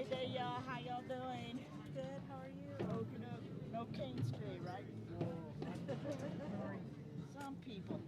Hey there, y'all. How y'all doing? Good. How are you? Okay. No King Street, right? No. Some people.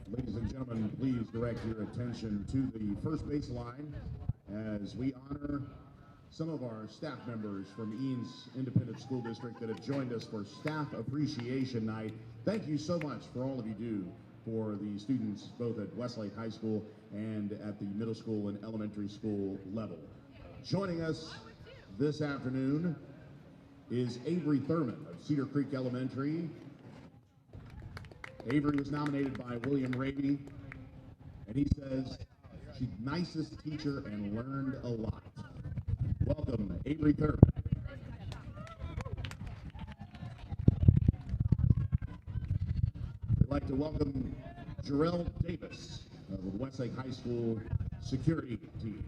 Ladies and gentlemen, please direct your attention to the first base line as we honor some of our staff members from Eanes Independent School District that have joined us for Staff Appreciation Night. Thank you so much for all of you do for the students both at Westlake High School and at the middle school and elementary school level. Joining us this afternoon is Avery Thurman of Cedar Creek Elementary. Avery was nominated by William Raby, and he says she's the nicest teacher and learned a lot. Welcome, Avery Thurman. We'd like to welcome Jarrell Davis of the Westlake High School security team,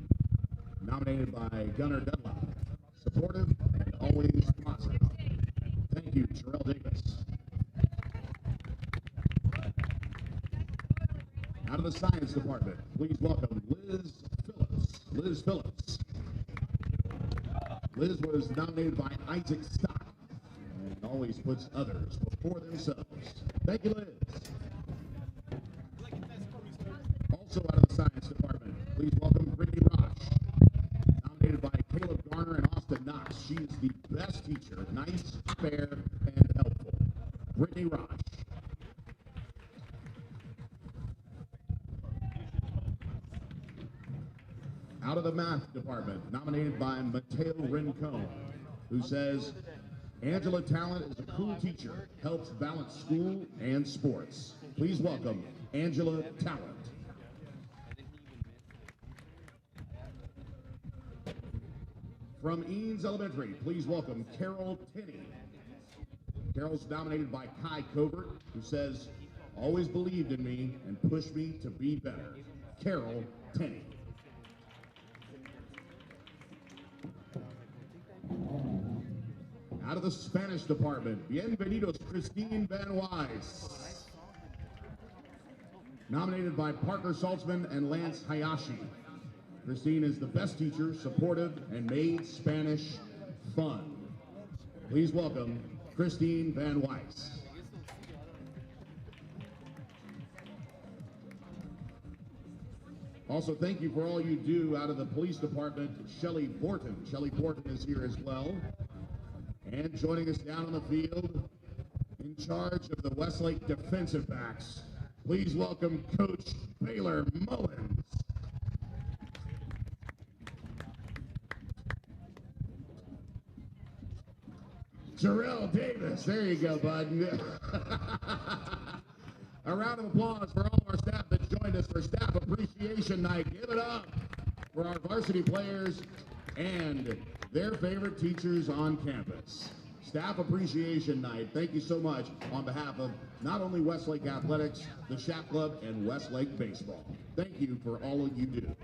nominated by Gunnar Dunlap. Supportive and always positive. Thank you, Jarrell Davis. Out of the science department, please welcome Liz Phillips. Liz Phillips. Liz was nominated by Isaac Stock and always puts others before themselves. Thank you, Liz. Also out of the science department, please welcome Brittany Roche. Nominated by Caleb Garner and Austin Knox. She is the best teacher, nice, fair, and helpful. Brittany Roche. Out of the math department, nominated by Mateo Rincon, who says, Angela Talent is a cool teacher, helps balance school and sports. Please welcome Angela Talent. From Eanes Elementary, please welcome Carol Tenney. Carol's nominated by Kai Covert, who says, always believed in me and pushed me to be better. Carol Tenney. Out of the Spanish department, bienvenidos Christine Van Weiss. Nominated by Parker Saltzman and Lance Hayashi. Christine is the best teacher, supportive, and made Spanish fun. Please welcome Christine Van Weiss. Also, thank you for all you do out of the police department, Shelley Borton. Shelley Borton is here as well. And joining us down on the field, in charge of the Westlake defensive backs, please welcome Coach Baylor Mullins. Jarrell Davis, there you go, bud. A round of applause for all of our staff that joined us for Staff Appreciation Night. Give it up for our varsity players and their favorite teachers on campus. Staff Appreciation Night, thank you so much on behalf of not only Westlake Athletics, the Shack Club, and Westlake Baseball. Thank you for all that you do.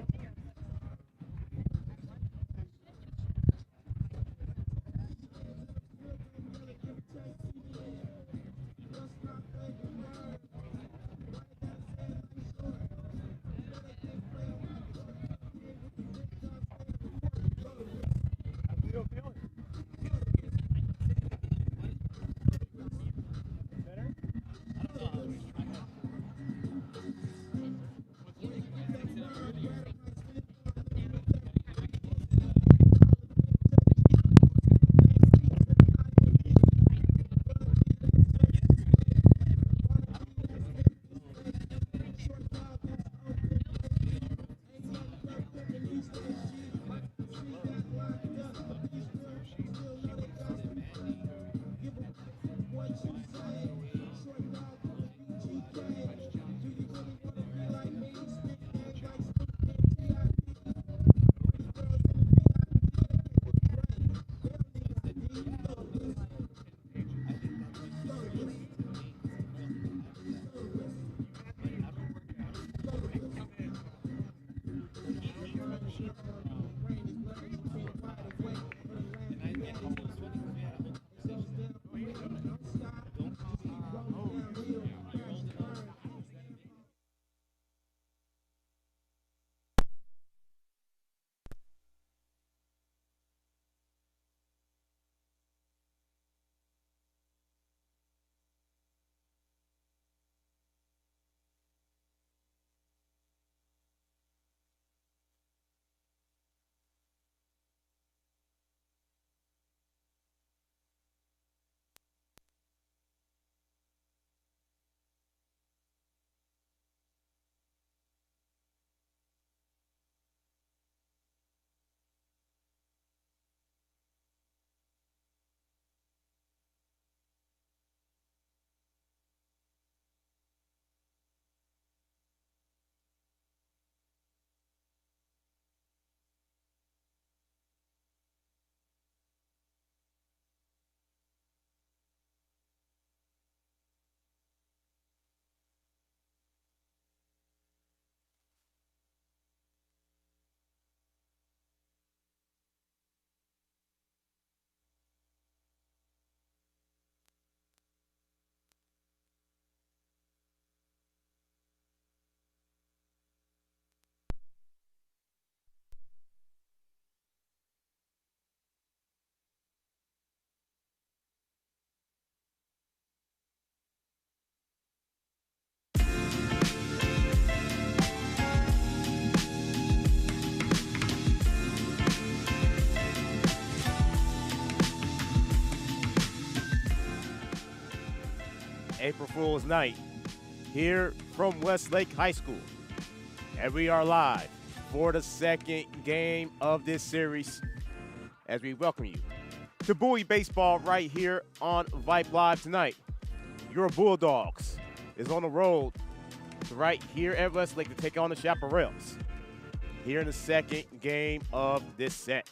Fool's night here from Westlake High School. And we are live for the second game of this series as we welcome you to Bowie Baseball right here on Vype Live tonight. Your Bulldogs is on the road right here at Westlake to take on the Chaparrals here in the second game of this set.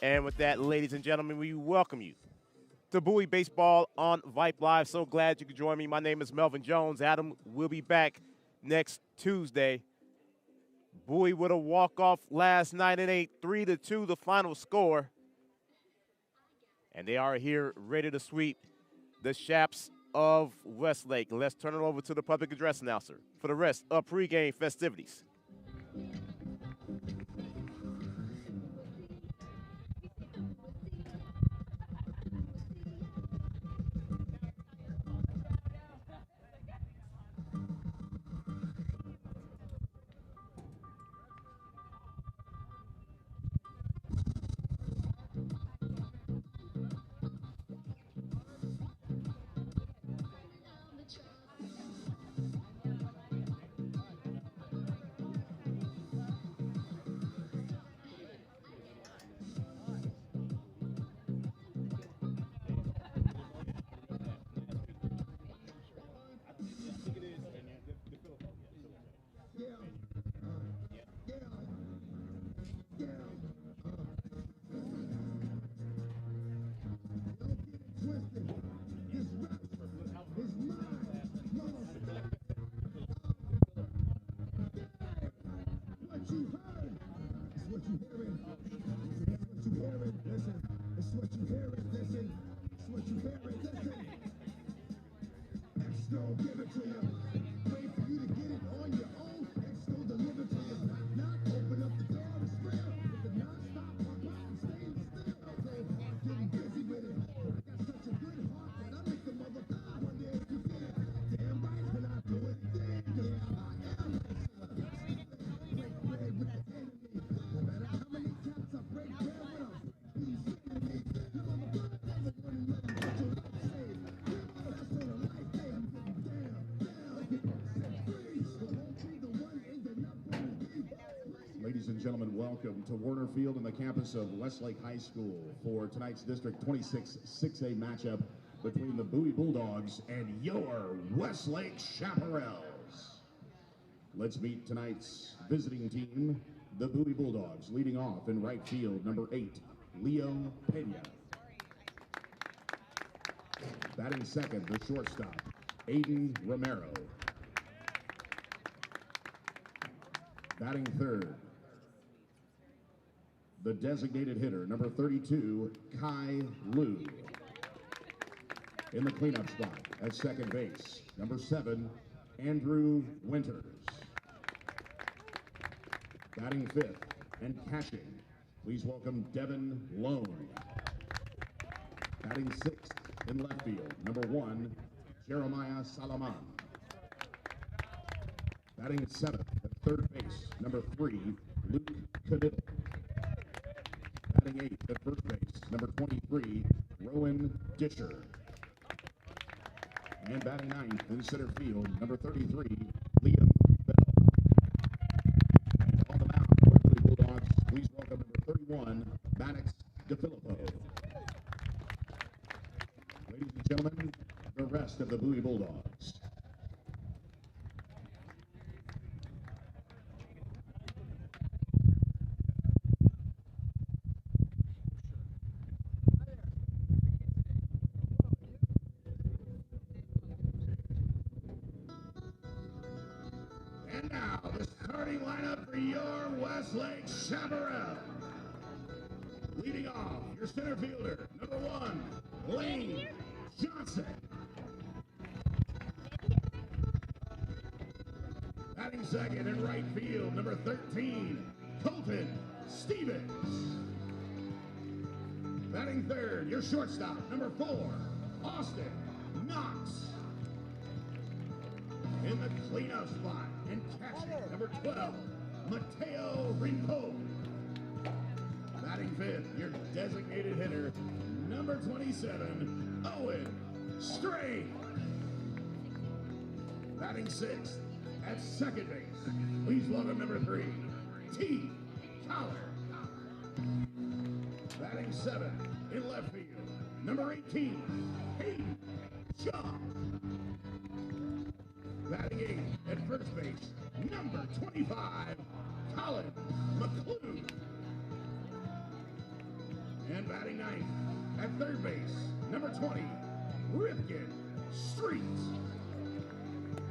And with that, ladies and gentlemen, we welcome you to Bowie Baseball on Vype Live. So glad you could join me. My name is Melvin Jones. Adam will be back next Tuesday. Bowie with a walk-off last night at 3-2, the final score. And they are here ready to sweep the Chaps of Westlake. Let's turn it over to the public address announcer for the rest of pregame festivities. Ladies and gentlemen, welcome to Warner Field on the campus of Westlake High School for tonight's District 26 6A matchup between the Bowie Bulldogs and your Westlake Chaparrals. Let's meet tonight's visiting team, the Bowie Bulldogs, leading off in right field, number 8, Leo Pena. Batting second, the shortstop, Aiden Romero. Batting third, the designated hitter, number 32, Kai Lu. In the cleanup spot at second base, number 7, Andrew Winters. Batting fifth and catching, please welcome Devin Lone. Batting sixth in left field, number 1, Jeremiah Salaman. Batting seventh at third base, number 3, Luke Cadiddle. Batting eighth at first base, number 23, Rowan Disher. And batting ninth in center field, number 33, Liam Bell. And on the mound for the Bowie Bulldogs, please welcome number 31, Maddox DeFilippo. Ladies and gentlemen, the rest of the Bowie Bulldogs. And now, the starting lineup for your Westlake Chaparral. Leading off, your center fielder, number 1, Lane Johnson. Batting second in right field, number 13, Colton Stevens. Batting third, your shortstop, number 4, Austin Knox. In the cleanup spot and catching, number 12, Mateo Rincon. Batting fifth, your designated hitter, number 27, Owen Strain. Batting sixth at second base, please welcome number 3, T. Collar. Batting seventh in left field, number 18, Hayden Shaw. Batting eighth at first base, number 25, Colin McClue. And batting ninth at third base, number 20, Rifkin Street.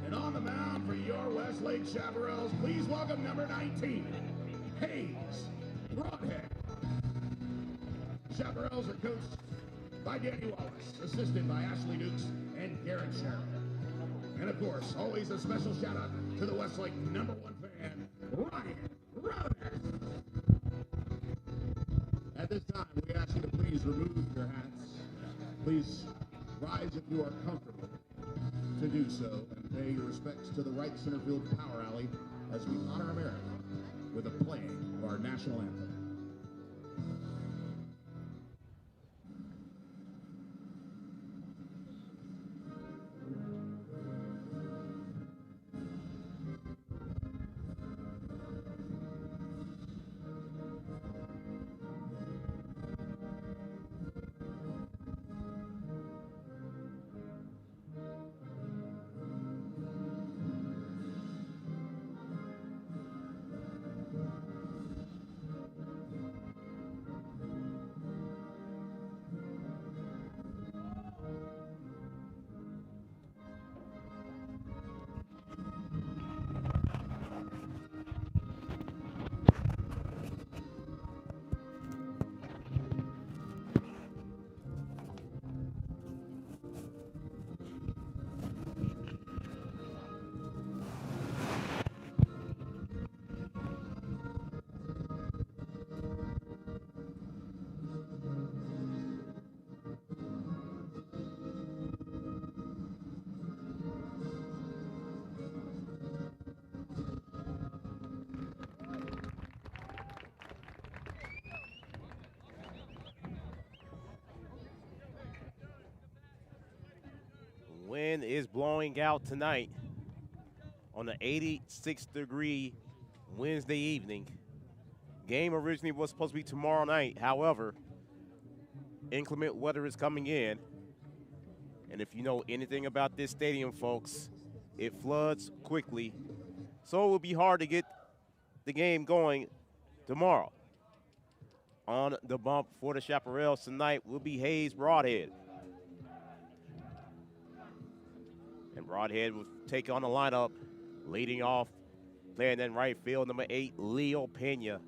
And on the mound for your Westlake Chaparrals, please welcome number 19, Hayes Broadhead. Chaparrals are coached by Danny Wallace, assisted by Ashley Dukes and Garrett Sherrill. And of course, always a special shout out to the Westlake #1 fan, Ryan Rodas. At this time, we ask you to please remove your hats. Please rise if you are comfortable to do so, and pay your respects to the right center field power alley as we honor America with the playing of our national anthem. Wind is blowing out tonight on an 86-degree Wednesday evening. Game originally was supposed to be tomorrow night. However, inclement weather is coming in. And if you know anything about this stadium, folks, it floods quickly. So it will be hard to get the game going tomorrow. On the bump for the Chaparrals tonight will be Hayes Broadhead. And Broadhead will take on the lineup, leading off, playing in right field, number 8, Leo Pena.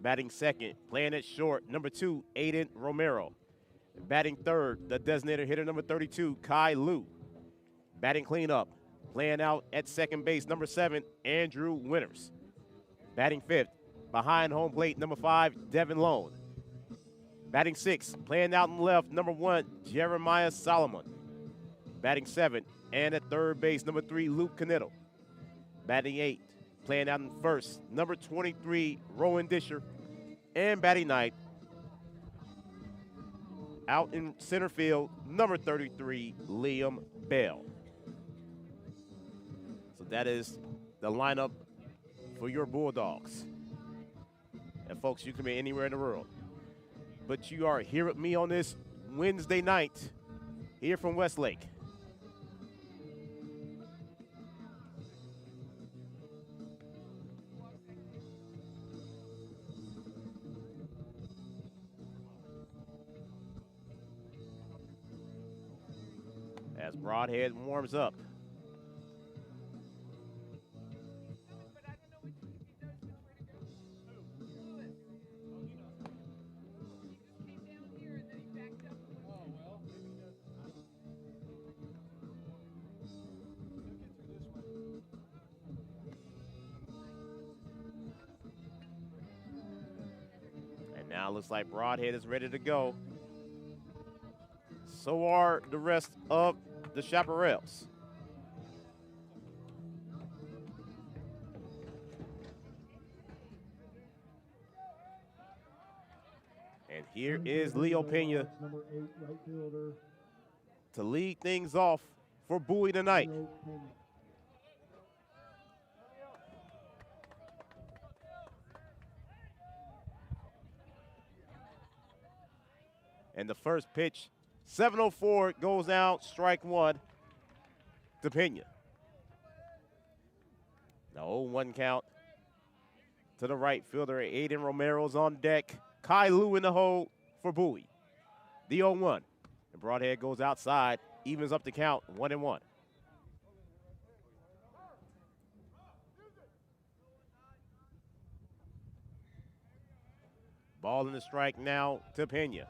Batting second, playing at short, number 2, Aiden Romero. Batting third, the designated hitter, number 32, Kai Liu. Batting cleanup, playing out at second base, number 7, Andrew Winters. Batting fifth, behind home plate, number 5, Devin Lone. Batting sixth, playing out in left, number 1, Jeremiah Solomon. Batting seventh, and at third base, number 3, Luke Canetto. Batting eighth, playing out in first, number 23, Rowan Disher. And batting ninth, out in center field, number 33, Liam Bell. So that is the lineup for your Bulldogs. And folks, you can be anywhere in the world, but you are here with me on this Wednesday night here from Westlake. As Broadhead warms up. And now it looks like Broadhead is ready to go. So are the rest of the Chaparrals. And here is Leo Pena to lead things off for Bowie tonight. And the first pitch, 7:04, goes out, strike one to Pena. The 0-1 count to the right fielder. Aiden Romero's on deck. Kai Lu in the hole for Bowie. The 0-1. And Broadhead goes outside, evens up the count, 1-1. Ball in the strike now to Pena.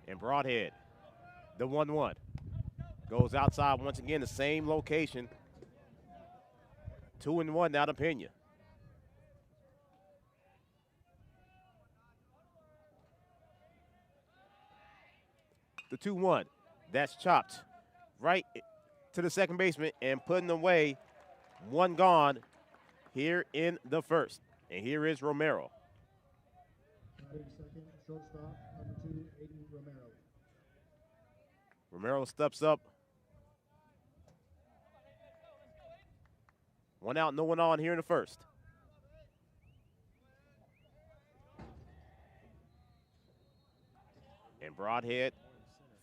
And Broadhead, the 1-1. Goes outside once again, the same location. 2-1 now to Pena. The 2-1. That's chopped right to the second baseman and putting away. One gone here in the first. And here is Romero. Second, shortstop, number 2, Aiden Romero. Romero steps up. One out, no one on here in the first. And Broadhead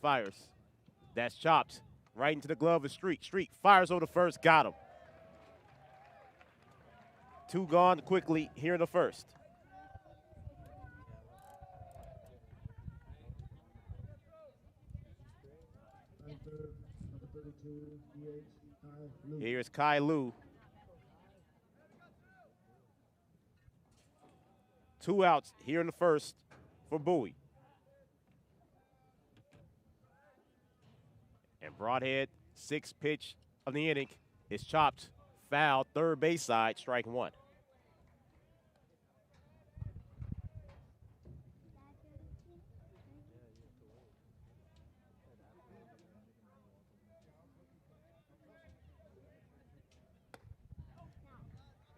fires. That's chopped right into the glove of Street. Street fires over the first, got him. 2 gone quickly here in the first. Number 32, DH, Kai Lu. Here's Kai Lu. 2 outs here in the first for Bowie. And Broadhead, 6th pitch of the inning, is chopped, foul, third base side, strike one.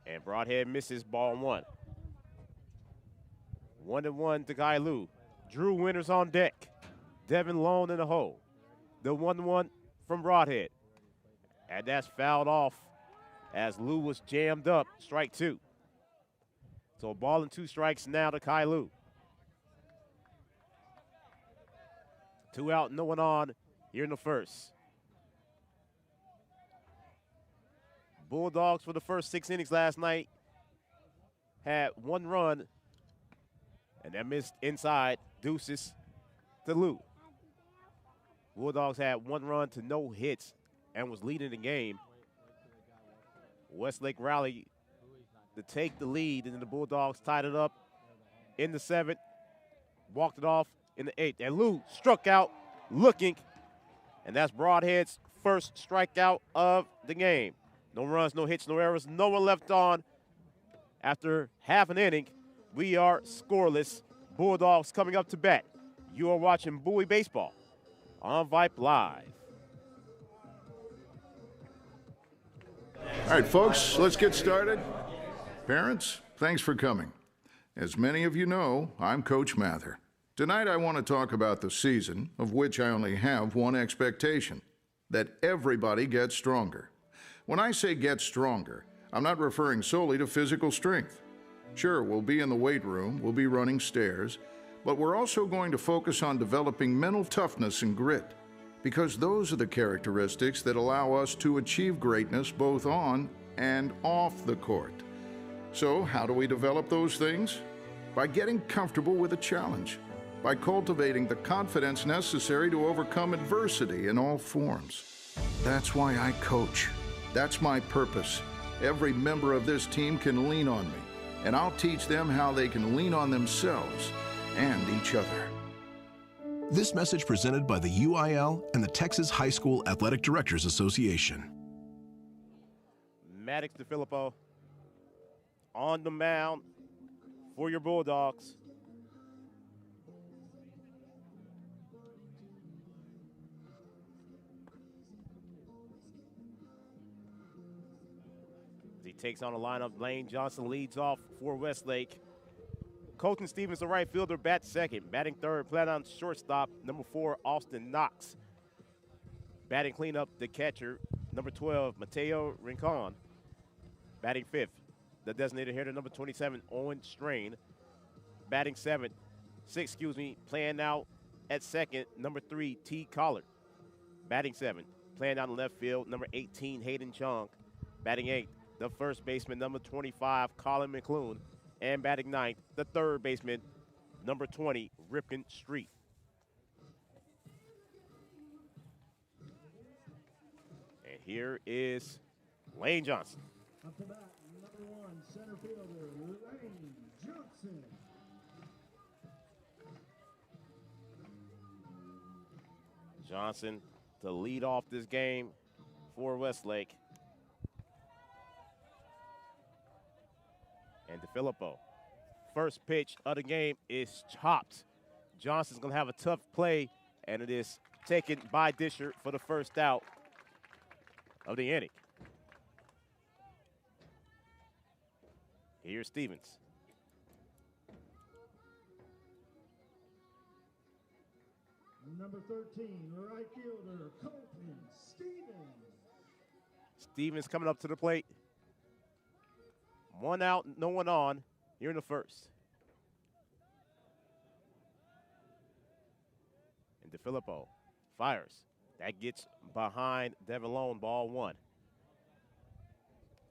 And Broadhead misses ball 1. 1-1 to Kai Lu. Drew Winters on deck. Devin Lone in the hole. The 1-1 from Broadhead. And that's fouled off as Lu was jammed up. Strike 2. So ball and 2 strikes now to Kai Lu. 2 out, no one on here in the first. Bulldogs for the first 6 innings last night had 1 run, and that missed inside. Deuces to Lu. Bulldogs had 1 run to no hits and was leading the game. Westlake rallied to take the lead, and then the Bulldogs tied it up in the 7th, walked it off in the 8th. And Lu struck out looking, and that's Broadhead's first strikeout of the game. No runs, no hits, no errors, no one left on. After half an inning, we are scoreless. Bulldogs coming up to bat. You are watching Bowie Baseball on Vype Live. All right, folks, let's get started. Parents, thanks for coming. As many of you know, I'm Coach Mather. Tonight I want to talk about the season, of which I only have one expectation, that everybody gets stronger. When I say get stronger, I'm not referring solely to physical strength. Sure, we'll be in the weight room, we'll be running stairs, but we're also going to focus on developing mental toughness and grit, because those are the characteristics that allow us to achieve greatness both on and off the court. So, how do we develop those things? By getting comfortable with a challenge, by cultivating the confidence necessary to overcome adversity in all forms. That's why I coach. That's my purpose. Every member of this team can lean on me, and I'll teach them how they can lean on themselves and each other. This message presented by the UIL and the Texas High School Athletic Directors Association. Maddox DeFilippo on the mound for your Bulldogs. As he takes on the lineup, Lane Johnson leads off for Westlake. Colton Stevens, the right fielder, bats second. Batting third, playing on shortstop, number 4, Austin Knox. Batting cleanup, the catcher, number 12, Mateo Rincon. Batting fifth, the designated hitter, number 27, Owen Strain. Batting six, playing out at second, number 3, T. Collard. Batting 7, playing out in left field, number 18, Hayden Chung. Batting 8, the first baseman, number 25, Colin McClune. And batting 9th, the third baseman, number 20, Ripken Street. And here is Lane Johnson. Up to bat, number 1, center fielder, Lane Johnson. Johnson to lead off this game for Westlake. And DeFilippo. First pitch of the game is chopped. Johnson's going to have a tough play, and it is taken by Disher for the first out of the inning. Here's Stevens. Number 13, right fielder, Colton Stevens. Stevens coming up to the plate. 1 out, no one on here in the first. And DeFilippo fires. That gets behind Devin Lone, ball 1.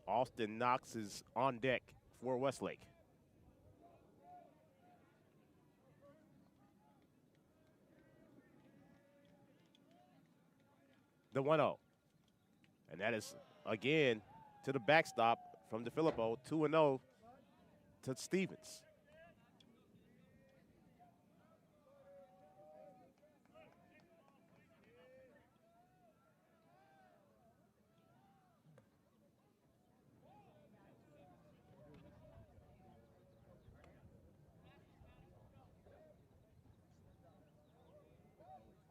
Austin Knox is on deck for Westlake. The 1-0. And that is, again, to the backstop from DeFilippo, 2-0 to Stevens.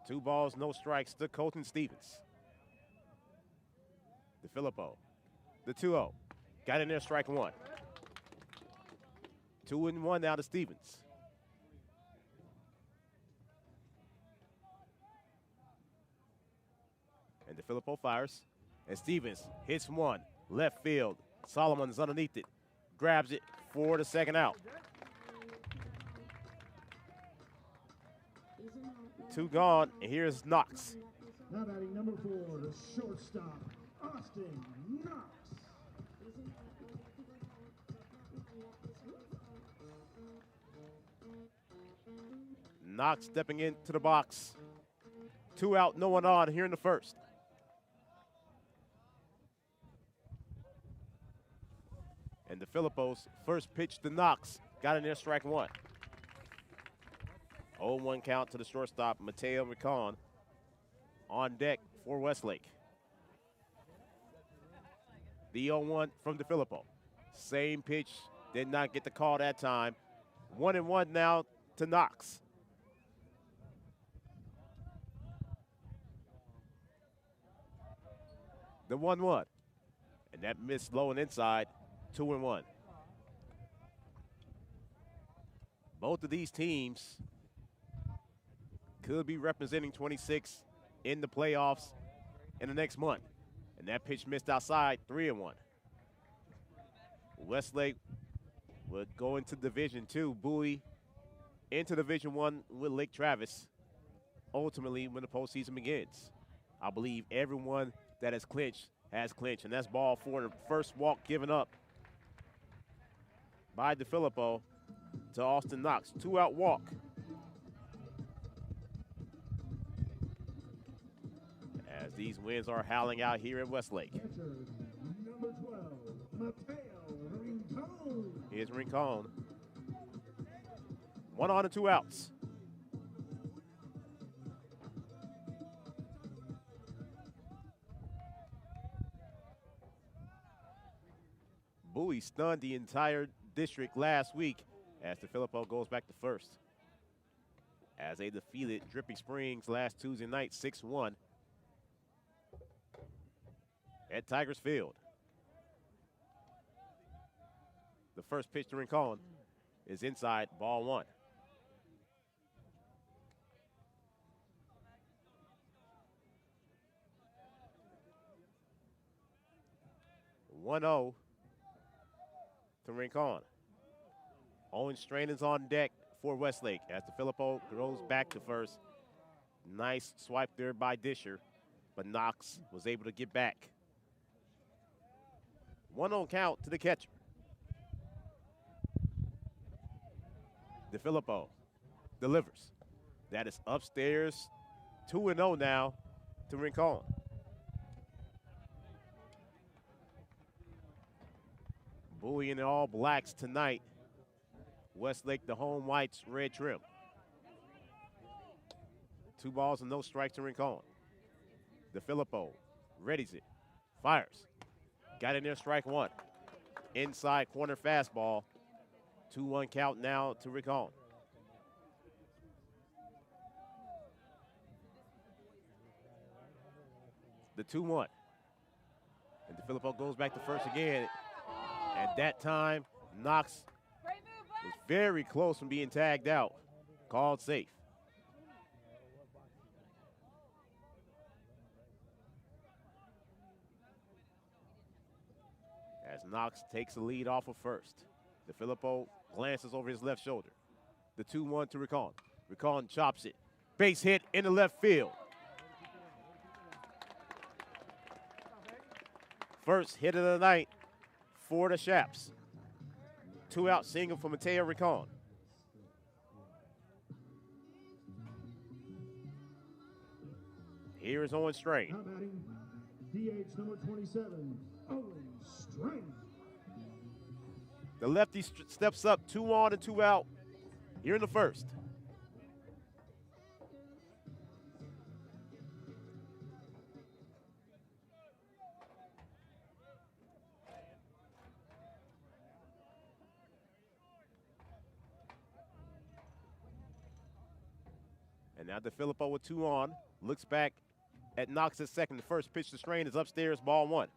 Two balls, no strikes to Colton Stevens. DeFilippo, the 2-0. Got in there, strike 1. 2-1 now to Stevens. And DeFilippo fires. And Stevens hits 1. Left field. Solomon's underneath it. Grabs it for the second out. 2 gone, and here's Knox. Now batting number 4, the shortstop, Austin Knox. Knox stepping into the box. 2 out, no one on here in the first. And DeFilippo's first pitch to Knox. Got in there, strike 1. 0-1 count to the shortstop, Mateo Ricon, on deck for Westlake. The 0-1 from DeFilippo. Same pitch, did not get the call that time. 1-1 now to Knox. The 1-1. And that missed low and inside, 2-1. Both of these teams could be representing 26 in the playoffs in the next month. And that pitch missed outside, 3-1. Westlake would go into Division II, Bowie into Division I with Lake Travis, ultimately when the postseason begins. I believe everyone that has clinched, and that's ball 4. The first walk given up by DeFilippo to Austin Knox. 2-out walk. As these winds are howling out here in Westlake. Catcher, number 12, Mateo Rincon. Here's Rincon. 1 on and 2 outs. Bowie stunned the entire district last week as DeFilippo goes back to first. As they defeated Dripping Springs last Tuesday night, 6-1. At Tigers Field. The first pitch to Rincon is inside, ball 1. to Rincon. Owen Strain is on deck for Westlake as the Filippo goes back to first. Nice swipe there by Disher, but Knox was able to get back. 1-0 count to the catcher. DeFilippo delivers. That is upstairs. 2-0 now to Rincon. Bowie in the all blacks tonight. Westlake, the home whites, red trim. 2 balls and no strikes to Rincon. DeFilippo readies it, fires. Got in there, strike 1. Inside corner fastball. 2-1 count now to Rincon. The 2-1. And DeFilippo goes back to first again. At that time, Knox was very close from being tagged out. Called safe. As Knox takes the lead off of first. DeFilippo glances over his left shoulder. The 2-1 to Rincon. Rincon chops it. Base hit in the left field. First hit of the night for the Shaps. 2-out single for Mateo Rincon. Here is Owen Strain. Now batting, DH number 27, Owen Strain. The lefty steps up, 2 on and 2 out here in the first. And now DeFilippo with 2 on, looks back at Knox at second. The first pitch to Strain is upstairs, ball 1.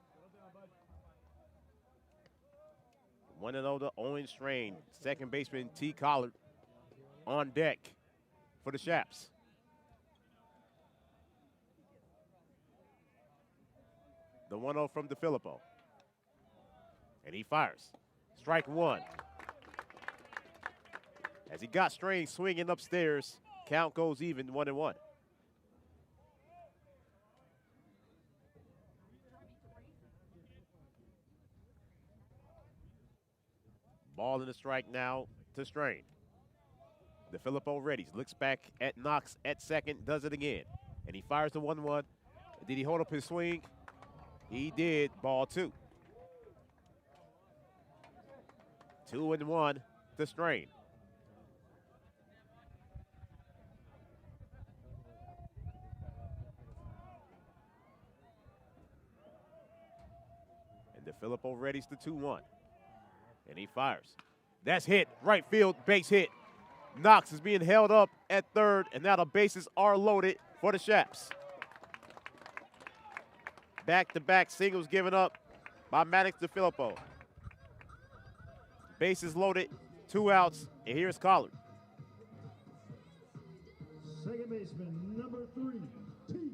1-0 to Owen Strain. Second baseman T. Collard on deck for the Shaps. The 1-0 from DeFilippo. And he fires. Strike 1. As he got Strain swinging upstairs, count goes even, 1-1. Ball in the strike now to Strain. DeFilippo readies, looks back at Knox at second, does it again. And he fires the 1-1. Did he hold up his swing? He did, ball 2. 2-1 to Strain. And DeFilippo readies the 2-1. And he fires. That's hit, right field, base hit. Knox is being held up at third, and now the bases are loaded for the Shaps. Back-to-back singles given up by Maddox DeFilippo. Bases loaded, 2 outs, and here's Collard. Second baseman, number 3, T.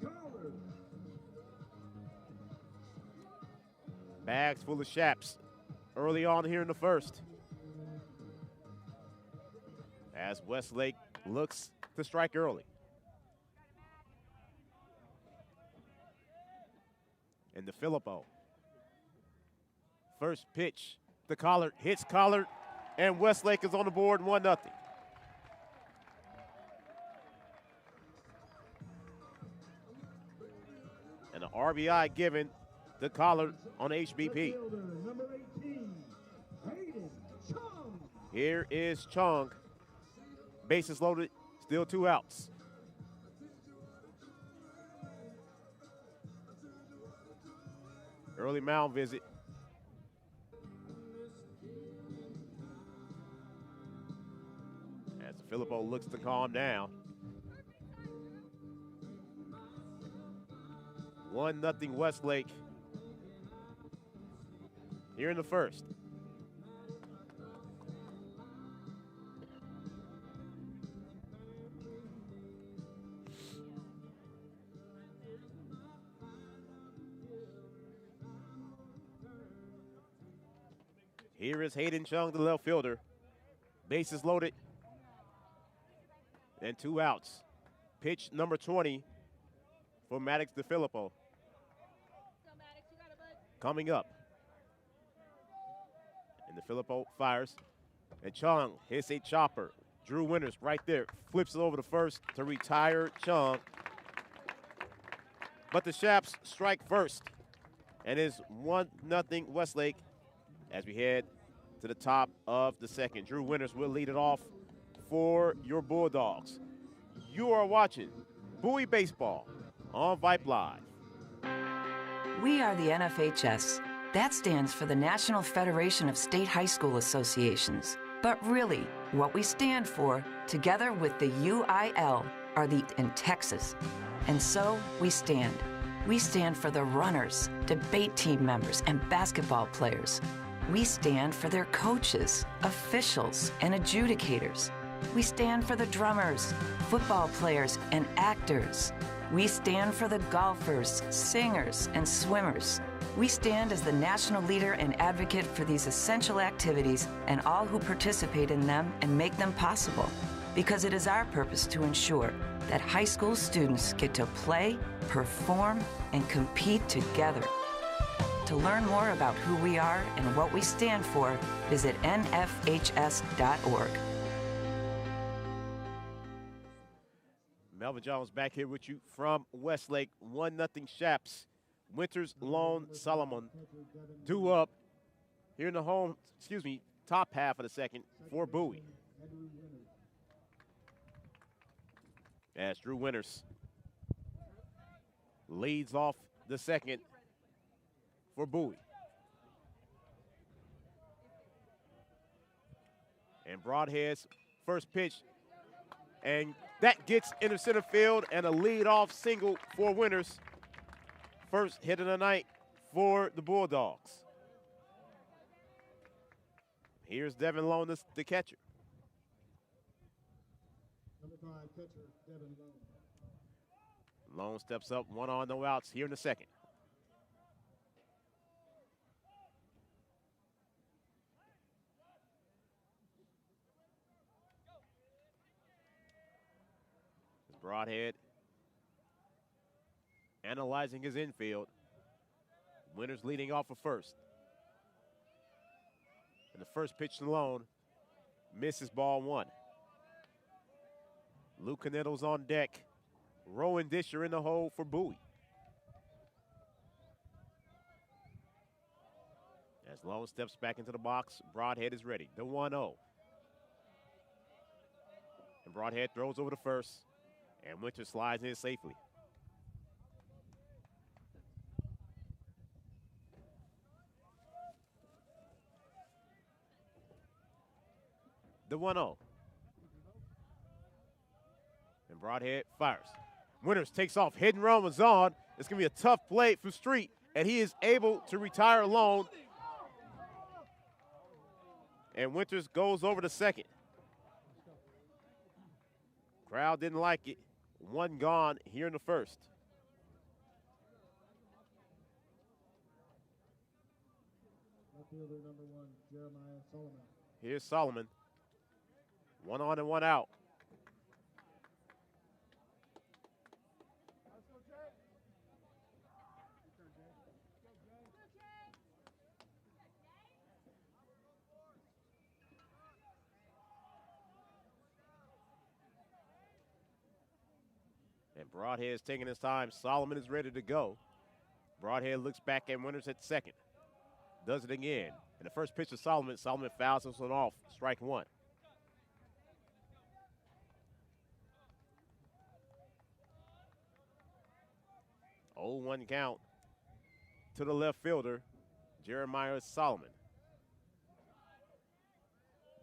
Collard. Bags full of Shaps early on here in the first. As Westlake looks to strike early. And DeFilippo. First pitch to Collard, hits Collard, and Westlake is on the board, 1-0. And an RBI given to Collard on HBP. Number 18, Hayden Chung. Here is Chung. Bases loaded, still 2 outs. Early mound visit. As DeFilippo looks to calm down. 1-0 Westlake here in the first. Here is Hayden Chung, the left fielder. Bases loaded. And 2 outs. Pitch number 20 for Maddox DeFilippo. Coming up. And DeFilippo fires. And Chung hits a chopper. Drew Winters right there. Flips it over to first to retire Chung. But the Shaps strike first. And it's 1-0 Westlake as we head to the top of the second. Drew Winters will lead it off for your Bulldogs. You are watching Bowie Baseball on Vype Live. We are the NFHS. That stands for the National Federation of State High School Associations. But really, what we stand for, together with the UIL, are the in Texas. And so we stand. We stand for the runners, debate team members, and basketball players. We stand for their coaches, officials, and adjudicators. We stand for the drummers, football players, and actors. We stand for the golfers, singers, and swimmers. We stand as the national leader and advocate for these essential activities and all who participate in them and make them possible. Because it is our purpose to ensure that high school students get to play, perform, and compete together. To learn more about who we are and what we stand for, visit nfhs.org. Melvin Jones back here with you from Westlake. 1-0 Shaps. Winters, Lone, Solomon due up here in the top half of the second for Bowie. As Drew Winters leads off the second for Bowie. And Broadhead's first pitch, and that gets into center field, and a lead-off single for Winters. First hit of the night for the Bulldogs. Here's Devin Lone, the catcher. Number 5, catcher, Devin Lone. Lone steps up, 1 on, no outs here in the second. Broadhead analyzing his infield. Winters leading off of first. And the first pitch to Lone misses, ball 1. Luke Canetto's on deck. Rowan Disher in the hole for Bowie. As Lone steps back into the box, Broadhead is ready. The 1-0. And Broadhead throws over to first. And Winters slides in safely. The 1-0. And Broadhead fires. Winters takes off. Hit and run was on. It's going to be a tough play from Street, and he is able to retire Lone. And Winters goes over to second. Crowd didn't like it. 1 gone here in the first. Left fielder number 1, Jeremiah Solomon. Here's Solomon. 1 on and 1 out. And Broadhead is taking his time. Solomon is ready to go. Broadhead looks back at Winters at second. Does it again. And the first pitch to Solomon. Solomon fouls this one off. Strike 1. Oh, 1 count to the left fielder, Jeremiah Solomon.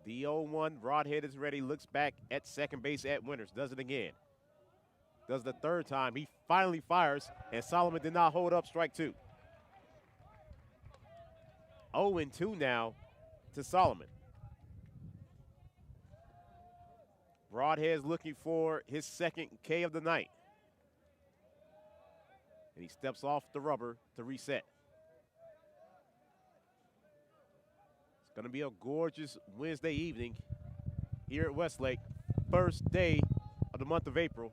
The 0-1. Broadhead is ready. Looks back at second base at Winters. Does it again. Does the third time. He finally fires, and Solomon did not hold up. Strike 2. 0-2 now to Solomon. Broadhead is looking for his second K of the night. And he steps off the rubber to reset. It's Going to be a gorgeous Wednesday evening here at Westlake. First day of the month of April.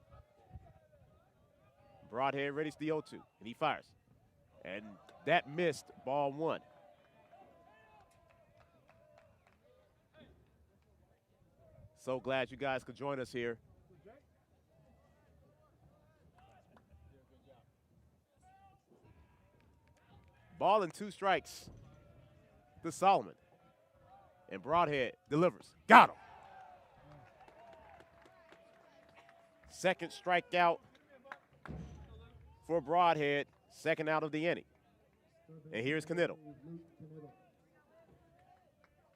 Broadhead readies the 0-2, and he fires. And that missed, ball one. So glad you guys could join us here. Ball and 2 strikes to Solomon. And Broadhead delivers. Got him. Second strikeout for Broadhead. Second out of the inning. And here's Canetto.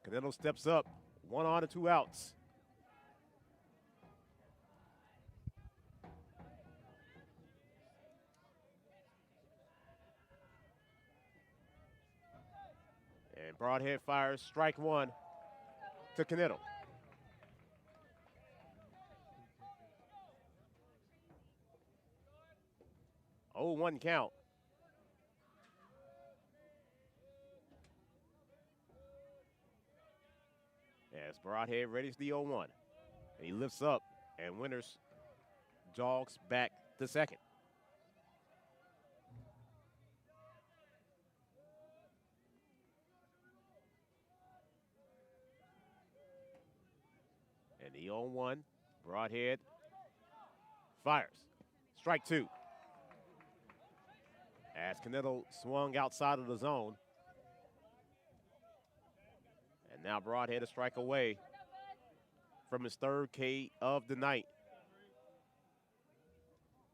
Canetto steps up. 1 on and 2 outs. And Broadhead fires strike 1 to Canetto. Oh, 1 count. As Broadhead readies the 0-1. And he lifts up, and Winters jogs back to second. And the 0-1, Broadhead fires. Strike 2. As Canetto swung outside of the zone. And now Broadhead a strike away from his 3rd K of the night.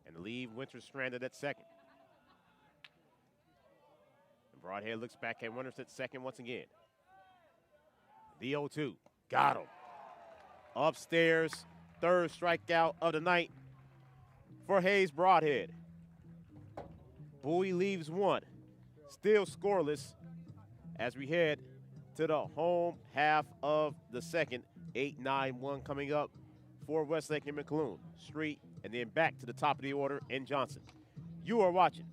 And leave Winters stranded at second. And Broadhead looks back at Winters at second once again. The 0-2, got him. Upstairs, 3rd strikeout of the night for Hayes Broadhead. Bowie leaves 1, still scoreless as we head to the home half of the second. 8-9-1 coming up for Westlake and McClune. Street, and then back to the top of the order in Johnson. You are watching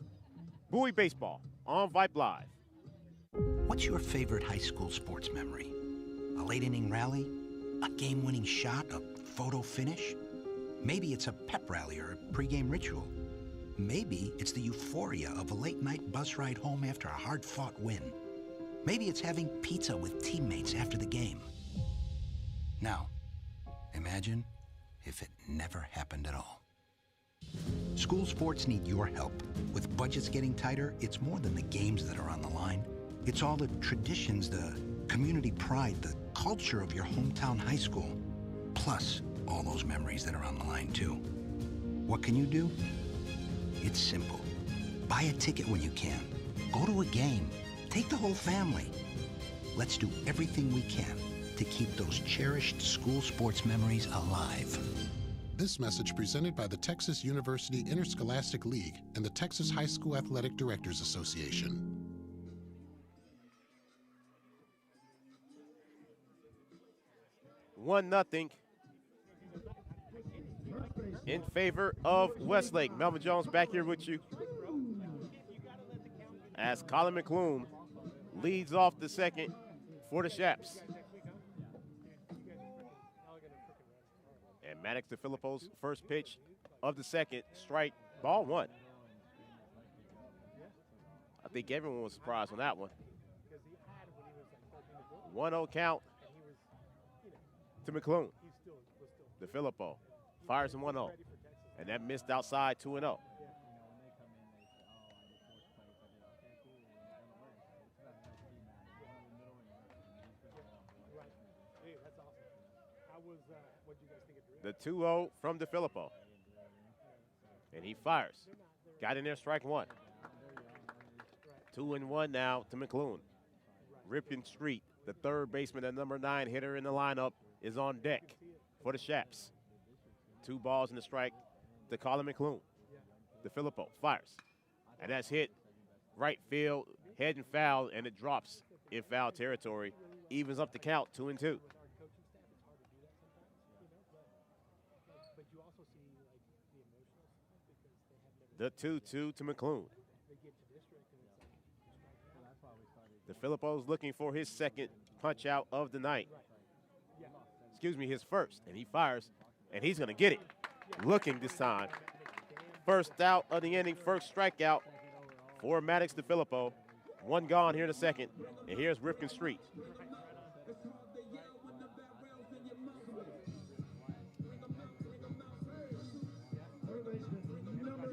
Bowie Baseball on Vype Live. What's your favorite high school sports memory? A late inning rally? A game-winning shot? A photo finish? Maybe it's a pep rally or a pregame ritual. Maybe it's the euphoria of a late-night bus ride home after a hard-fought win. Maybe it's having pizza with teammates after the game. Now, imagine if it never happened at all. School sports need your help. With budgets getting tighter, it's more than the games that are on the line. It's all the traditions, the community pride, the culture of your hometown high school. Plus, all those memories that are on the line, too. What can you do? It's simple. Buy a ticket when you can. Go to a game. Take the whole family. Let's do everything we can to keep those cherished school sports memories alive. This message presented by the Texas University Interscholastic League and the Texas High School Athletic Directors Association. One nothing in favor of Westlake. Melvin Jones back here with you as Colin McClune leads off the second for the Shaps. And Maddox DeFilippo's first pitch of the second, strike, ball 1. I think everyone was surprised on that one. 1-0 count to McClune. DeFilippo fires him 1-0. And that missed outside 2-0. The 2-0 from DeFilippo. And he fires. Got in there, strike 1. 2-1 now to McClune. Ripken Street, the 3rd baseman and number 9 hitter in the lineup, is on deck for the Shaps. 2 balls in the strike to Colin McClune. DeFilippo fires. And that's hit right field, head and foul, and it drops in foul territory. Evens up the count, 2-2. The 2-2 to McClune. DeFilippo's looking for his second punch out of the night. Excuse me, his first. And he fires, and he's going to get it. Looking this time. First out of the inning, first strikeout for Maddox DeFilippo. One gone here in the second. And here's Ripken Street.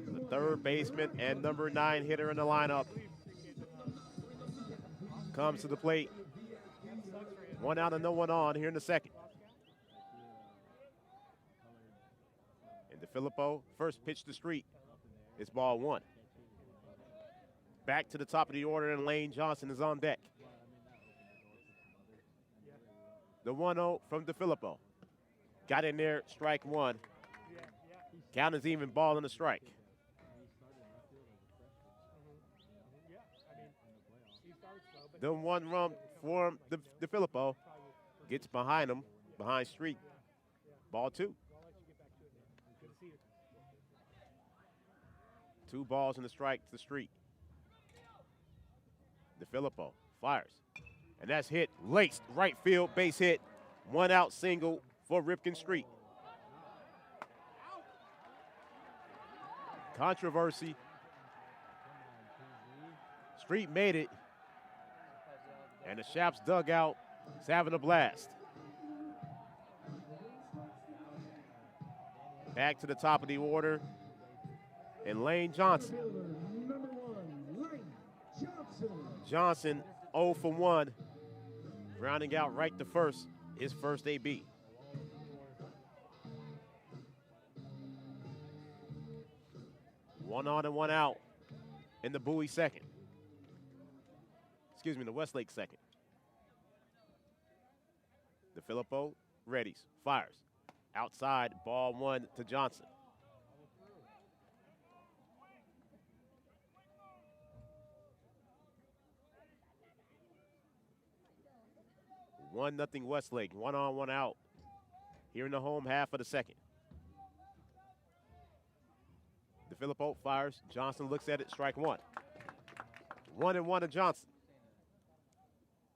The third baseman and number 9 hitter in the lineup comes to the plate. One out and no one on here in the second. And DeFilippo, first pitch to Street. It's ball 1. Back to the top of the order, and Lane Johnson is on deck. The 1-0 from DeFilippo. Got in there, strike 1. Count is even, ball and a strike. The 1 run for DeFilippo gets behind him, behind Street. Ball 2. 2 balls and a strike to Street. DeFilippo fires. And that's hit, laced, right field, base hit. 1 out single for Ripken Street. Controversy. Street made it. And the Shaps dugout is having a blast. Back to the top of the order. And Lane Johnson. Johnson 0 for 1. Grounding out right to first. His first AB. One on and one out in the Bowie second. Excuse me, the Westlake second. DeFilippo readies, fires. Outside, ball 1 to Johnson. One nothing Westlake, 1 on, 1 out. Here in the home half of the second. DeFilippo fires. Johnson looks at it. Strike 1. 1-1 to Johnson.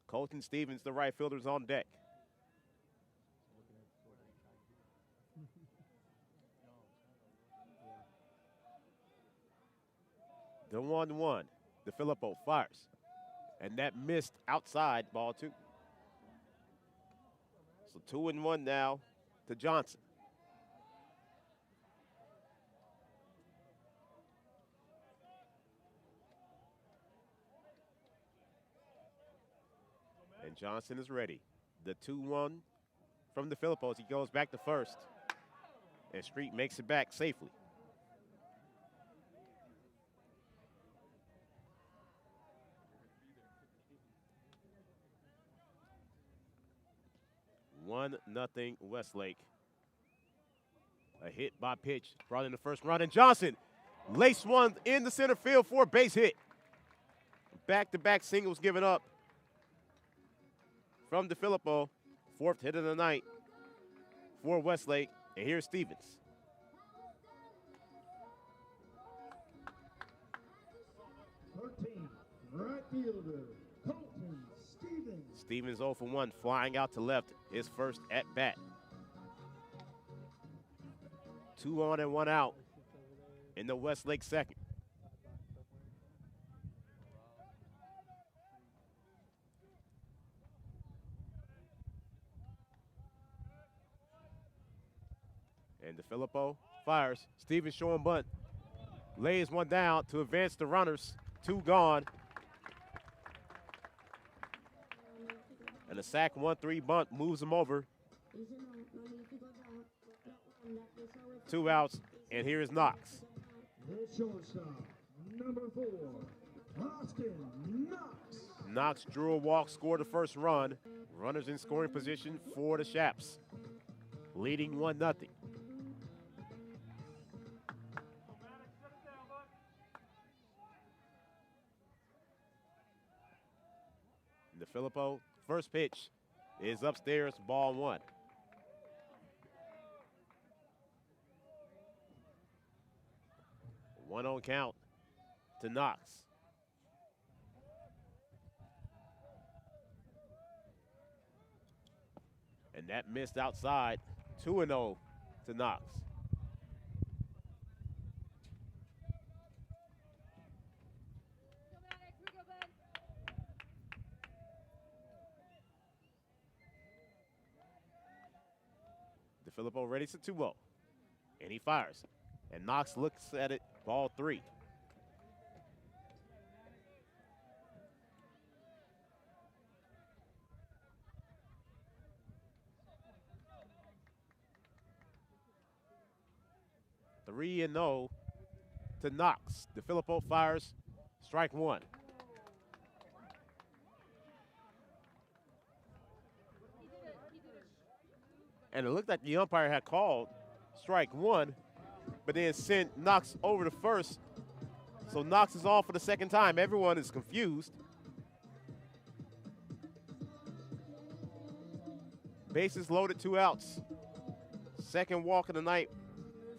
Colton Stevens, the right fielder, is on deck. The 1-1. DeFilippo fires. And that missed outside, ball 2. So 2-1 now to Johnson. And Johnson is ready. The 2-1 from DeFilippo as he goes back to first. And Street makes it back safely. One nothing Westlake. A hit by pitch brought in the first run, and Johnson laced one in the center field for a base hit. Back-to-back singles given up from DeFilippo. 4th hit of the night for Westlake, and here's Stevens. Right fielder, Colton Stevens. Stevens 0 for 1, flying out to left, his first at bat. 2 on and 1 out in the Westlake second. And DeFilippo fires. Stevens showing bunt. Lays one down to advance the runners. 2 gone. And the sack 1-3 bunt moves him over. 2 outs, and here is Knox. The shortstop, number 4, Austin Knox. Knox drew a walk, scored the first run. Runners in scoring position for the Shaps, leading 1-0. DeFilippo, first pitch is upstairs, ball 1. 1-0 count to Knox. And that missed outside. 2-0 to Knox. DeFilippo ready to 2-0. And he fires. And Knox looks at it, ball 3. Three and 0 to Knox. DeFilippo fires, strike 1. And it looked like the umpire had called strike 1, but then sent Knox over to first. So Knox is off for the second time. Everyone is confused. Bases loaded, 2 outs. Second walk of the night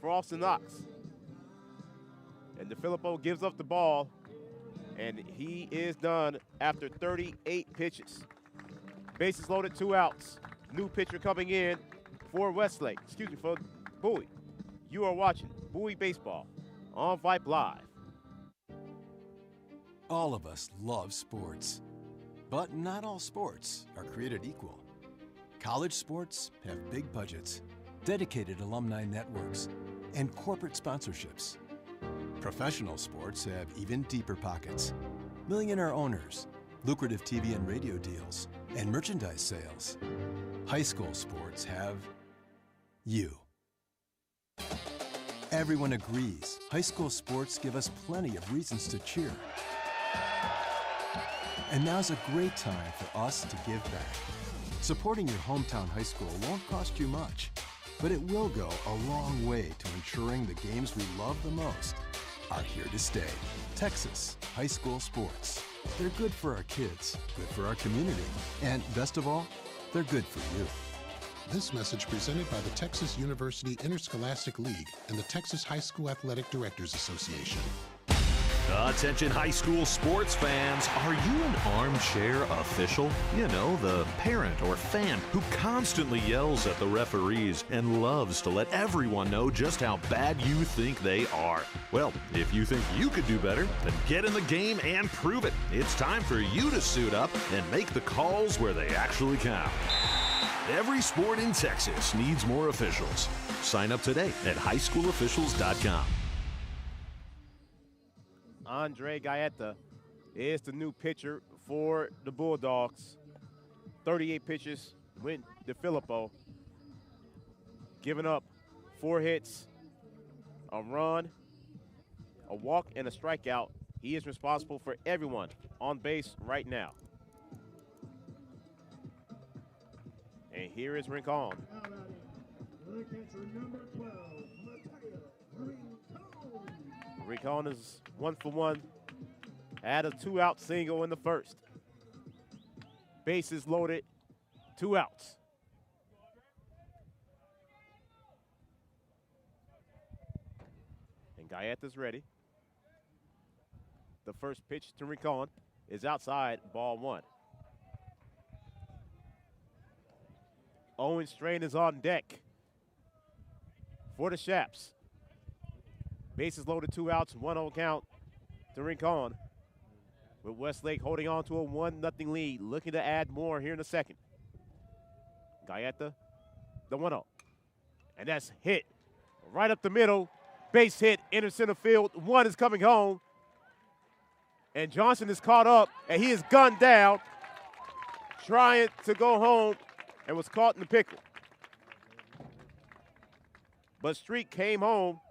for Austin Knox. And DeFilippo gives up the ball, and he is done after 38 pitches. Bases loaded, 2 outs. New pitcher coming in for Westlake, for Bowie. You are watching Bowie Baseball on Vype Live. All of us love sports, but not all sports are created equal. College sports have big budgets, dedicated alumni networks, and corporate sponsorships. Professional sports have even deeper pockets, millionaire owners, lucrative TV and radio deals, and merchandise sales. High school sports have you. Everyone agrees high school sports give us plenty of reasons to cheer. And now's a great time for us to give back. Supporting your hometown high school won't cost you much, but it will go a long way to ensuring the games we love the most are here to stay. Texas high school sports. They're good for our kids, good for our community, and best of all, they're good for you. This message presented by the Texas University Interscholastic League and the Texas High School Athletic Directors Association. Attention high school sports fans, are you an armchair official? You know, the parent or fan who constantly yells at the referees and loves to let everyone know just how bad you think they are. Well, if you think you could do better, then get in the game and prove it. It's time for you to suit up and make the calls where they actually count. Every sport in Texas needs more officials. Sign up today at highschoolofficials.com. Andre Gaeta is the new pitcher for the Bulldogs. 38 pitches went DeFilippo. Giving up 4 hits, a run, a walk, and a strikeout. He is responsible for everyone on base right now. And here is Rincon. Rincon is 1 for 1. Had a 2-out single in the first. Bases loaded, 2 outs. And Gaeta's ready. The first pitch to Rincon is outside, ball 1. Owen Strain is on deck for the Shaps. Bases loaded, 2 outs, 1-0 count to Rincon. With Westlake holding on to a 1-0 lead, looking to add more here in the second. Gaeta, the 1-0. And that's hit right up the middle. Base hit, inner center field. 1 is coming home. And Johnson is caught up, and he is gunned down, trying to go home, and was caught in the pickle. But Street came home,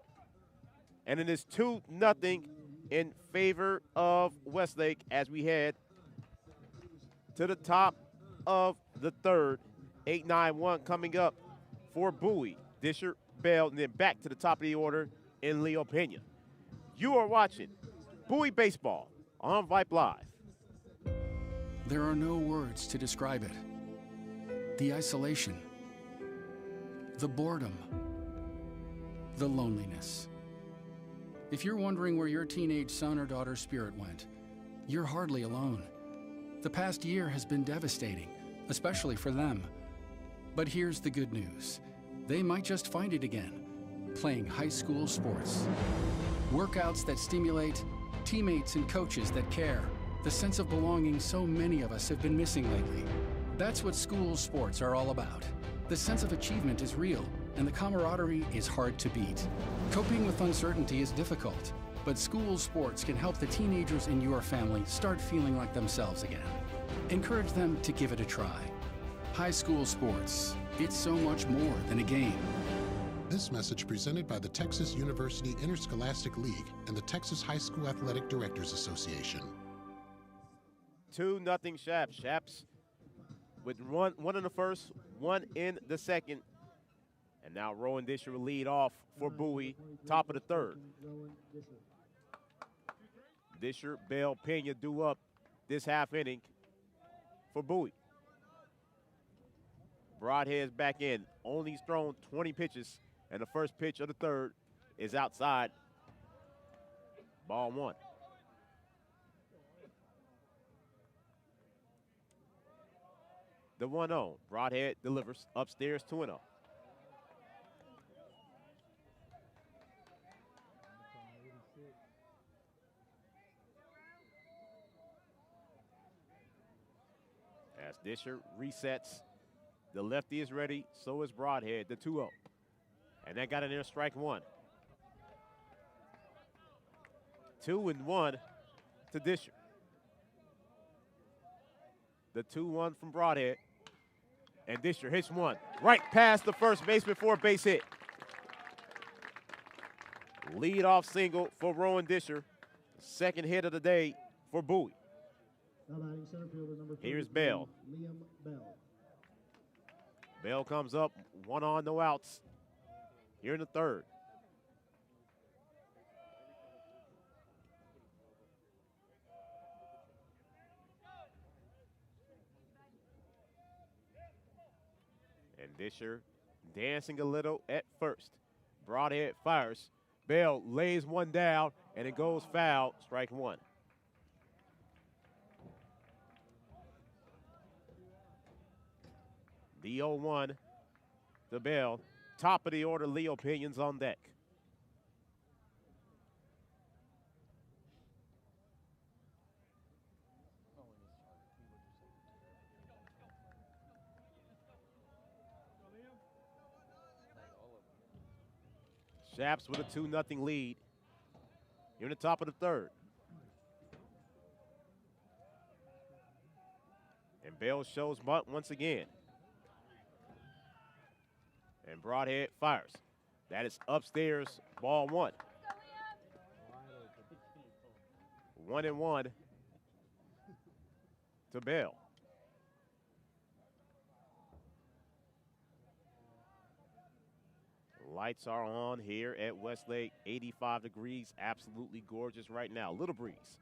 and it is 2-0 in favor of Westlake as we head to the top of the third. 8-9-1 coming up for Bowie, Disher, Bell, and then back to the top of the order in Leo Pena. You are watching Bowie Baseball on Vype Live. There are no words to describe it. The isolation, the boredom, the loneliness. If you're wondering where your teenage son or daughter's spirit went, you're hardly alone. The past year has been devastating, especially for them. But here's the good news. They might just find it again, playing high school sports. Workouts that stimulate, teammates and coaches that care, the sense of belonging so many of us have been missing lately. That's what school sports are all about. The sense of achievement is real, and the camaraderie is hard to beat. Coping with uncertainty is difficult, but school sports can help the teenagers in your family start feeling like themselves again. Encourage them to give it a try. High school sports, it's so much more than a game. This message presented by the Texas University Interscholastic League and the Texas High School Athletic Directors Association. 2-0 Shaps. Shaps with one in the first, one in the second. And now Rowan Disher will lead off for Bowie, top of the third. Disher, Bell, Pena due up this half inning for Bowie. Broadhead's back in. Only thrown 20 pitches, and the first pitch of the third is outside. Ball one. The 1-0. Broadhead delivers upstairs 2-0. As Disher resets, the lefty is ready, so is Broadhead, the 2-0. And that got in there, strike one. 2-1 to Disher. The 2-1 from Broadhead. And Disher hits one right past the first baseman for a base hit. Lead-off single for Rowan Disher. Second hit of the day for Bowie. Here's Bell. Liam Bell. Bell comes up, one on, no outs. Here in the third. And Disher dancing a little at first. Broadhead fires. Bell lays one down, and it goes foul, strike one. The 0-1 to Bell. Top of the order, Leo Pinion's on deck. Shaps with a 2-0 lead. Here in the top of the third. And Bell shows bunt once again. And Broadhead fires. That is upstairs, ball one. 1-1 to Bell. Lights are on here at Westlake. 85 degrees, absolutely gorgeous right now. Little breeze.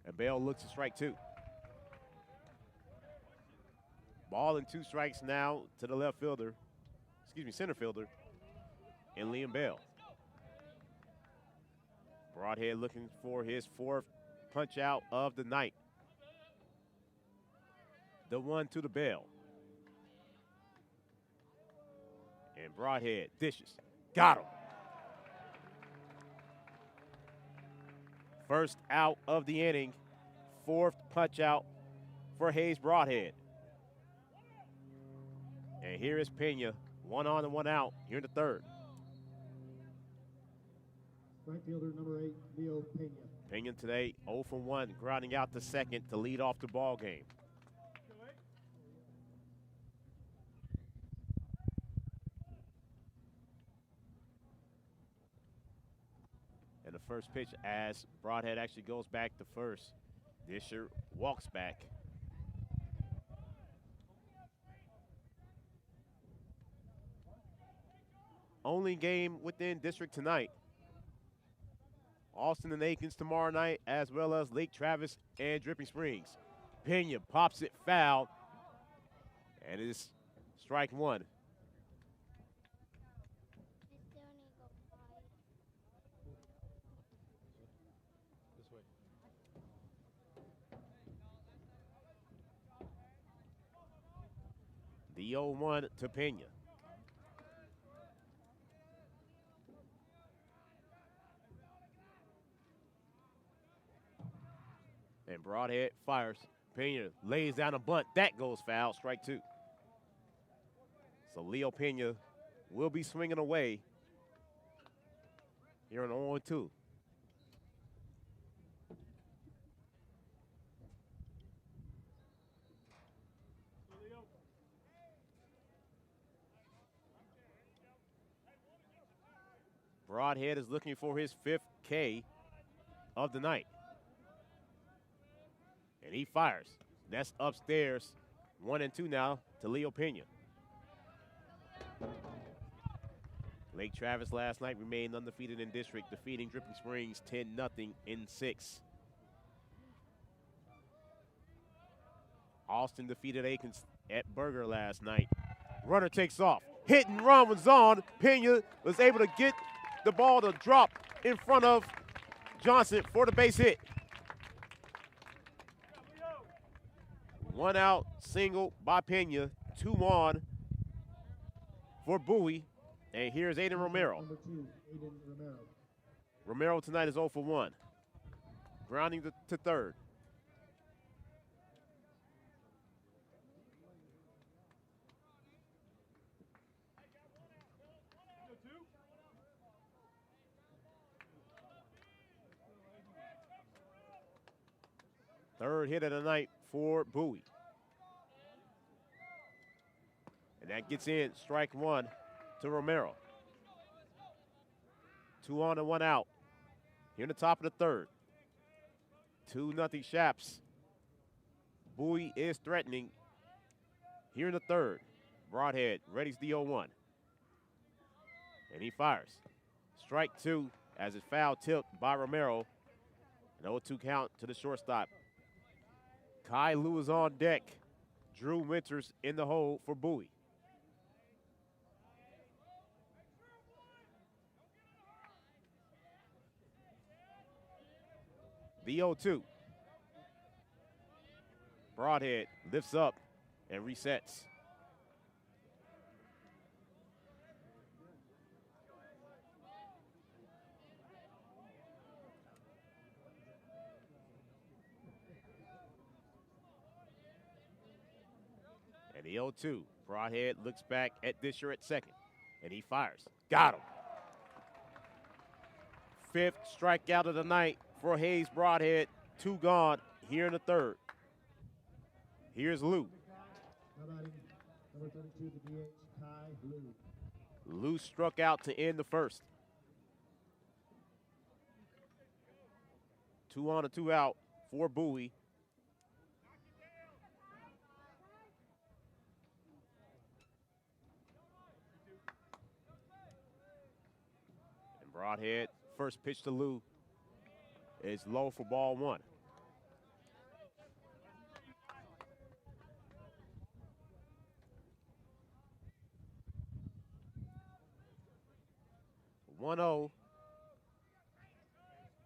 And Bell looks to strike two. Ball and two strikes now to the left fielder. Center fielder, and Liam Bell. Broadhead looking for his fourth punch out of the night. The 1 to the Bell. And Broadhead dishes. Got him. First out of the inning. Fourth punch out for Hayes Broadhead. And here is Pena. 1 on and 1 out here in the third. Right fielder number 8, Leo Pena. Pena today 0 for 1, grounding out the second to lead off the ball game. And the first pitch as Broadhead actually goes back to first. Disher walks back. Only game within district tonight. Austin and Aikens tomorrow night, as well as Lake Travis and Dripping Springs. Pena pops it foul, and it is strike one. The 0-1 to Pena. And Broadhead fires. Pena lays down a bunt. That goes foul. Strike 2. So Leo Pena will be swinging away here on 0-2. Broadhead is looking for his 5th K of the night. And he fires. That's upstairs. 1-2 now to Leo Pena. Lake Travis last night remained undefeated in district, defeating Dripping Springs 10-0 in 6. Austin defeated Aikens at Berger last night. Runner takes off. Hit and run was on. Pena was able to get the ball to drop in front of Johnson for the base hit. 1 out, single by Pena, 2 on for Bowie. And here's Aiden Romero. Number 2, Aiden Romero. Romero tonight is 0 for 1. Grounding to third. Third hit of the night for Bowie. And that gets in, strike 1 to Romero. 2 on and 1 out. Here in the top of the third. 2-0 Shaps. Bowie is threatening. Here in the third. Broadhead readies the 0-1. And he fires. Strike 2 as it's foul tipped by Romero. An 0-2 count to the shortstop. Kai Lu is on deck. Drew Winters in the hole for Bowie. The 0-2. Broadhead lifts up and resets. And the 0-2. Broadhead looks back at Disher at second, and he fires. Got him. 5th strikeout of the night for Hayes Broadhead. 2 gone here in the third. Here's Lou. Number 32, the DH, Kai Lu. Lou struck out to end the first. 2 on and 2 out for Bowie. And Broadhead, first pitch to Lou is low for ball 1. One-0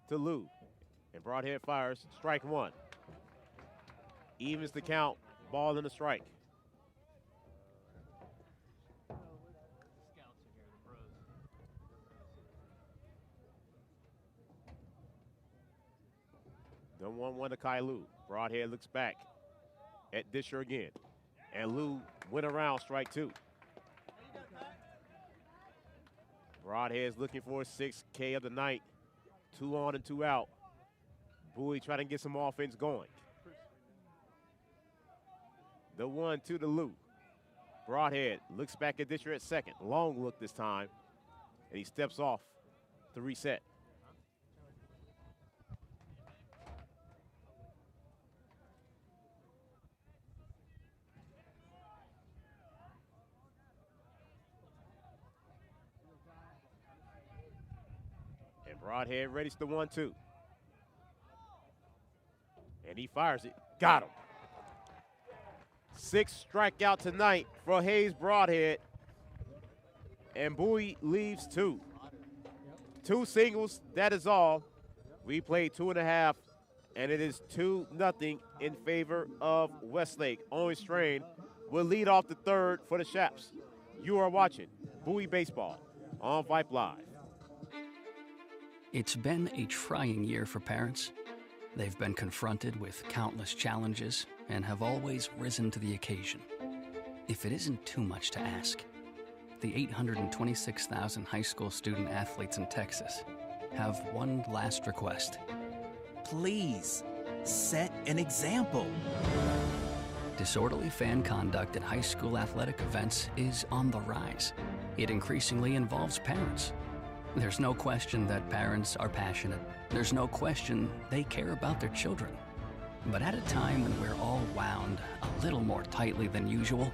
to Lou. And Broadhead fires, strike 1. Evens the count, ball in the strike. The 1-1 to Kai Lu. Broadhead looks back at Disher again. And Lu went around, strike 2. Broadhead's looking for a 6 K of the night. 2 on and 2 out. Bowie trying to get some offense going. The 1-2 to Lu. Broadhead looks back at Disher at second. Long look this time. And he steps off to reset. Broadhead readies the 1-2. And he fires it. Got him. 6th strikeout tonight for Hayes Broadhead. And Bowie leaves 2. 2 singles, that is all. We played 2.5, and it is 2-0 in favor of Westlake. Only strain will lead off the third for the Chaps. You are watching Bowie Baseball on Vype Live. It's been a trying year for parents. They've been confronted with countless challenges and have always risen to the occasion. If it isn't too much to ask, the 826,000 high school student athletes in Texas have one last request. Please, set an example. Disorderly fan conduct at high school athletic events is on the rise. It increasingly involves parents. There's no question that parents are passionate. There's no question they care about their children. But at a time when we're all wound a little more tightly than usual,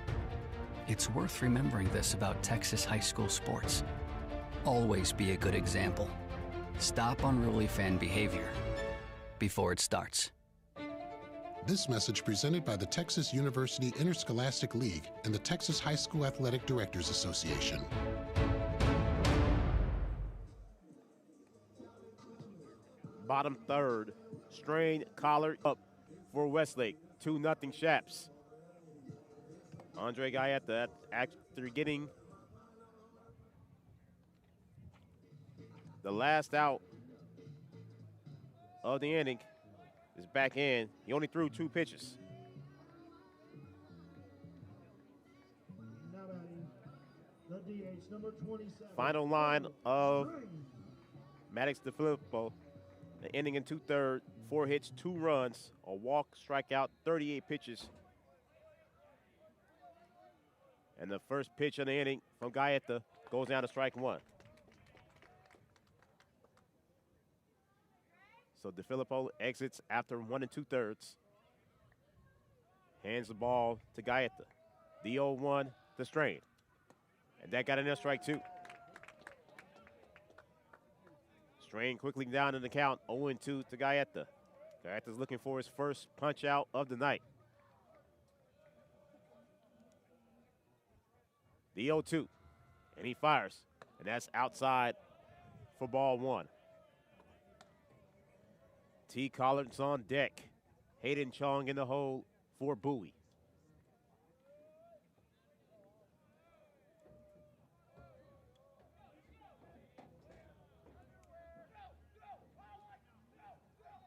it's worth remembering this about Texas high school sports. Always be a good example. Stop unruly fan behavior before it starts. This message presented by the Texas University Interscholastic League and the Texas High School Athletic Directors Association. Bottom third, Strain Collard up for Westlake, 2-0 Chaps. Andre Galletta, after getting the last out of the inning, is back in. He only threw 2 pitches. Now batting, the DH, number 27. Final line of Maddox DeFilippo. The inning in 2/3, 4 hits, 2 runs, a walk, strikeout, 38 pitches. And the first pitch of the inning from Galletta goes down to strike 1. So DeFilippo exits after 1 2/3. Hands the ball to Galletta. The 0-1 to Strain. And that got in there, strike 2. Strain quickly down in the count, 0-2 to Galletta. Galletta's looking for his first punch out of the night. The 0-2, and he fires, and that's outside for ball 1. T. Collard's on deck. Hayden Chong in the hole for Bowie.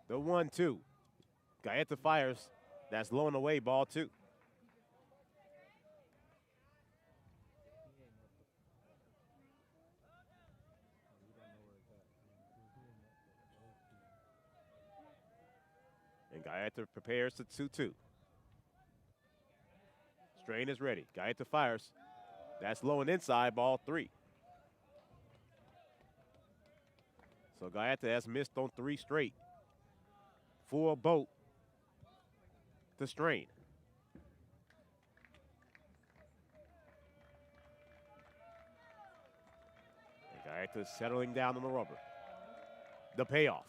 The 1-2. Galletta fires. That's low and away, ball 2. And Galletta prepares the 2-2. Strain is ready. Galletta fires. That's low and inside, ball 3. So Galletta has missed on 3 straight. Full boat to Strain. Galletta settling down on the rubber. The payoff.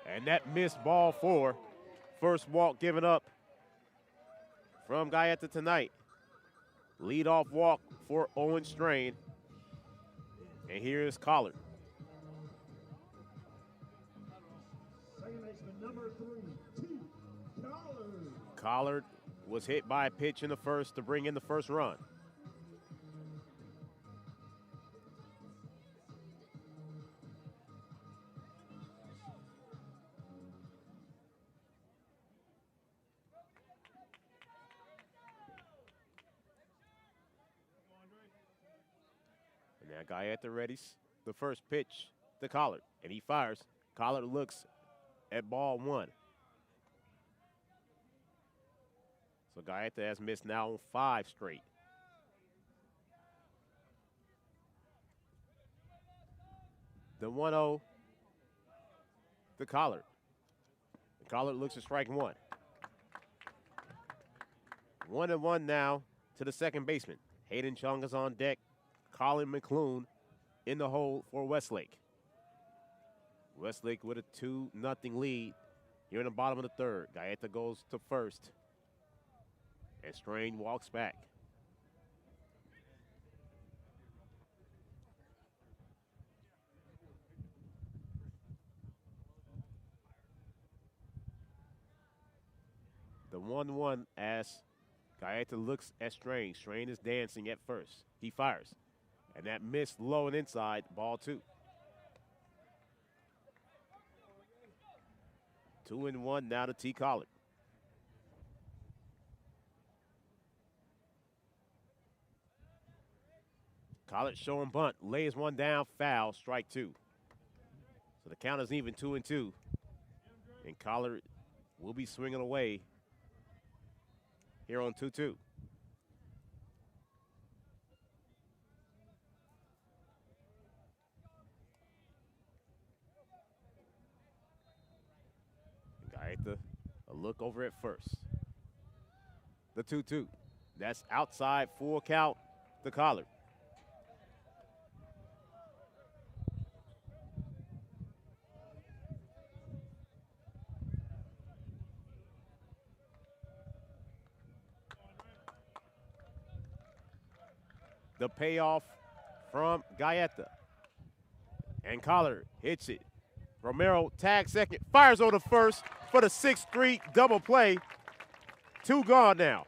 And that missed ball 4. First walk given up from Galletta tonight. Leadoff walk for Owen Strain. And here is Collard. Second baseman, number 3, T. Collard. Collard was hit by a pitch in the first to bring in the first run. And now Galletta readies the first pitch to Collard, and he fires. Collard looks at ball 1. So Galletta has missed now on 5 straight. The 1-0 to Collard. And Collard looks at strike 1. 1-1 now to the second baseman. Hayden Chung is on deck. Colin McClune in the hole for Westlake. Westlake with a 2-0 lead here in the bottom of the third. Galletta goes to first. And Strain walks back. The 1-1 as Gaeta looks at Strain. Strain is dancing at first. He fires. And that missed low and inside, ball 2. 2-1 now to T. Collard. Collard showing bunt, lays one down, foul, strike 2. So the count is even 2-2. And Collard will be swinging away here on 2-2. Gaeta, a look over at first. The 2-2. That's outside, full count to Collard. The payoff from Gaeta. And Collard hits it. Romero tags second, fires on the first for the 6-3 double play. 2 gone now.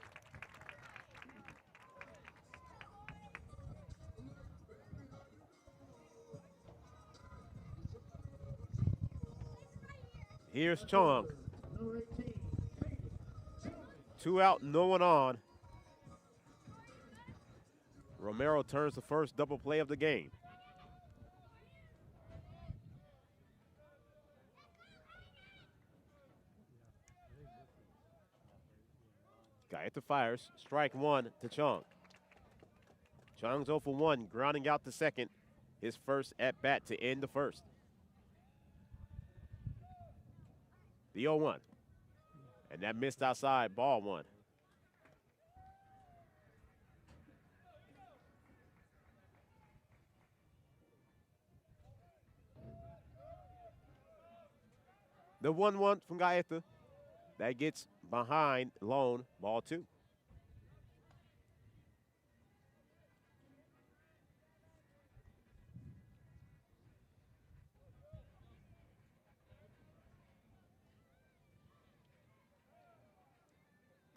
Here's Chong. 2 out, no one on. Romero turns the first double play of the game. Gaeta fires, strike 1 to Chong. Chong's 0 for 1, grounding out the second. His first at bat to end the first. The 0-1. And that missed outside, ball 1. The 1-1 from Gaeta. That gets behind Lone, ball 2.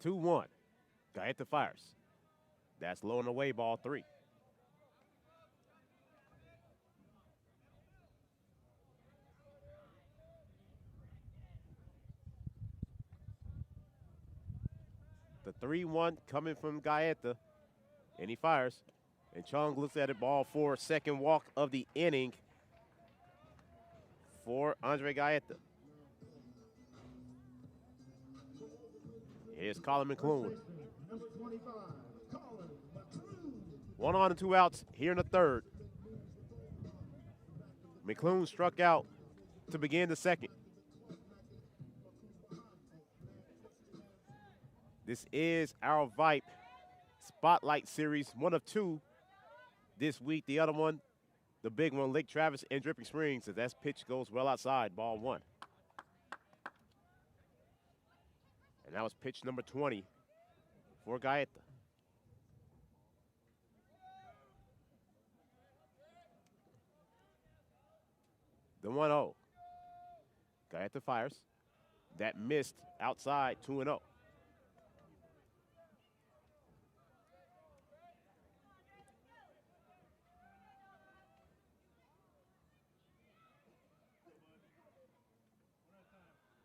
Two 2-1. Gaeta fires. That's low and away, ball 3. The 3-1 coming from Gaeta, and he fires. And Chong looks at it, ball 4, second walk of the inning for Andre Gaeta. Here's Colin McClune. 1 on and 2 outs here in the third. McClune struck out to begin the second. This is our Vype Spotlight Series, 1 of 2 this week. The other one, the big one, Lake Travis and Dripping Springs. As that pitch goes well outside, ball 1. And that was pitch number 20 for Gaeta. The 1-0. Gaeta fires. That missed outside, 2-0.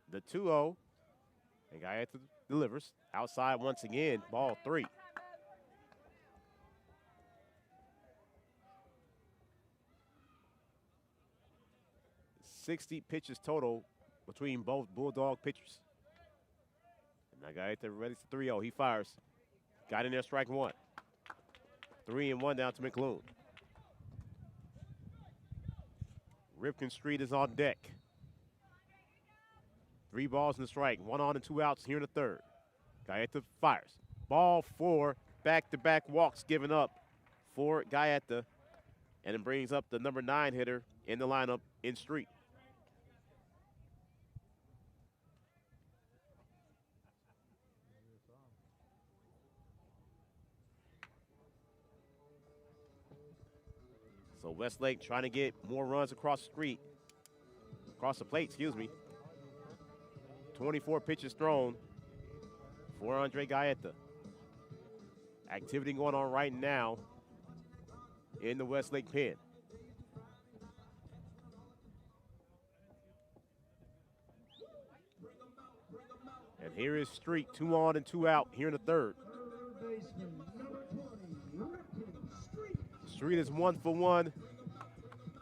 The 2-0, and Gaeta delivers. Outside once again, ball 3. .60 pitches total between both Bulldog pitchers. And now Gaeta ready for 3-0. He fires. Got in there, strike 1. 3-1 down to McClune. Ripken Street is on deck. 3 balls and a strike, 1 on and 2 outs here in the third. Gaeta fires. Ball 4, back-to-back walks given up for Gaeta, and it brings up the number 9 hitter in the lineup in Street. So Westlake trying to get more runs across the plate, excuse me. 24 pitches thrown for Andre Gaeta. Activity going on right now in the Westlake pen. And here is Street, 2 on and 2 out here in the third. Street is 1 for 1,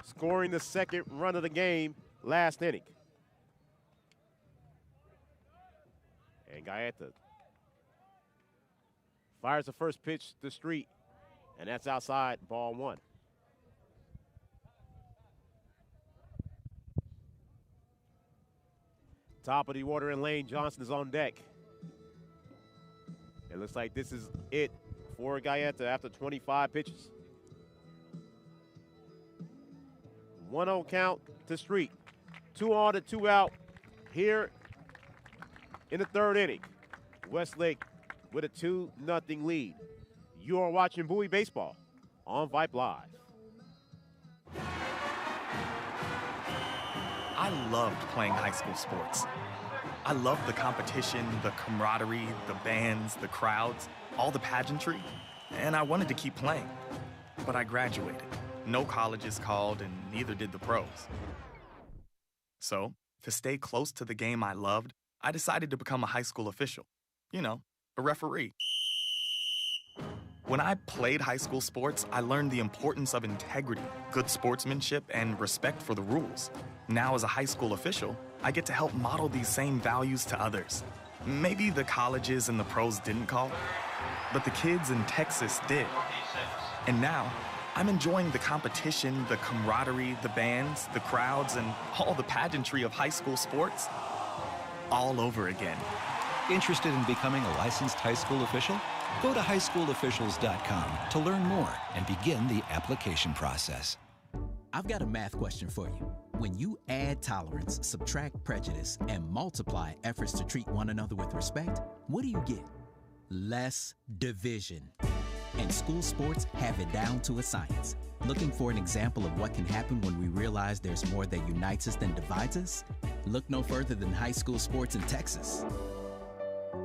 scoring the second run of the game last inning. And Gaeta fires the first pitch to Street, and that's outside, ball 1. Top of the order in Lane Johnson is on deck. It looks like this is it for Gaeta after 25 pitches. 1-0 count to Street. 2 on and 2 out here in the third inning. Westlake with a 2-0 lead. You are watching Bowie Baseball on Vype Live. I loved playing high school sports. I loved the competition, the camaraderie, the bands, the crowds, all the pageantry, and I wanted to keep playing. But I graduated. No colleges called, and neither did the pros. So, to stay close to the game I loved, I decided to become a high school official. You know, a referee. When I played high school sports, I learned the importance of integrity, good sportsmanship, and respect for the rules. Now, as a high school official, I get to help model these same values to others. Maybe the colleges and the pros didn't call, but the kids in Texas did. And now, I'm enjoying the competition, the camaraderie, the bands, the crowds, and all the pageantry of high school sports all over again. Interested in becoming a licensed high school official? Go to highschoolofficials.com to learn more and begin the application process. I've got a math question for you. When you add tolerance, subtract prejudice, and multiply efforts to treat one another with respect, what do you get? Less division. And school sports have it down to a science. Looking for an example of what can happen when we realize there's more that unites us than divides us? Look no further than high school sports in Texas.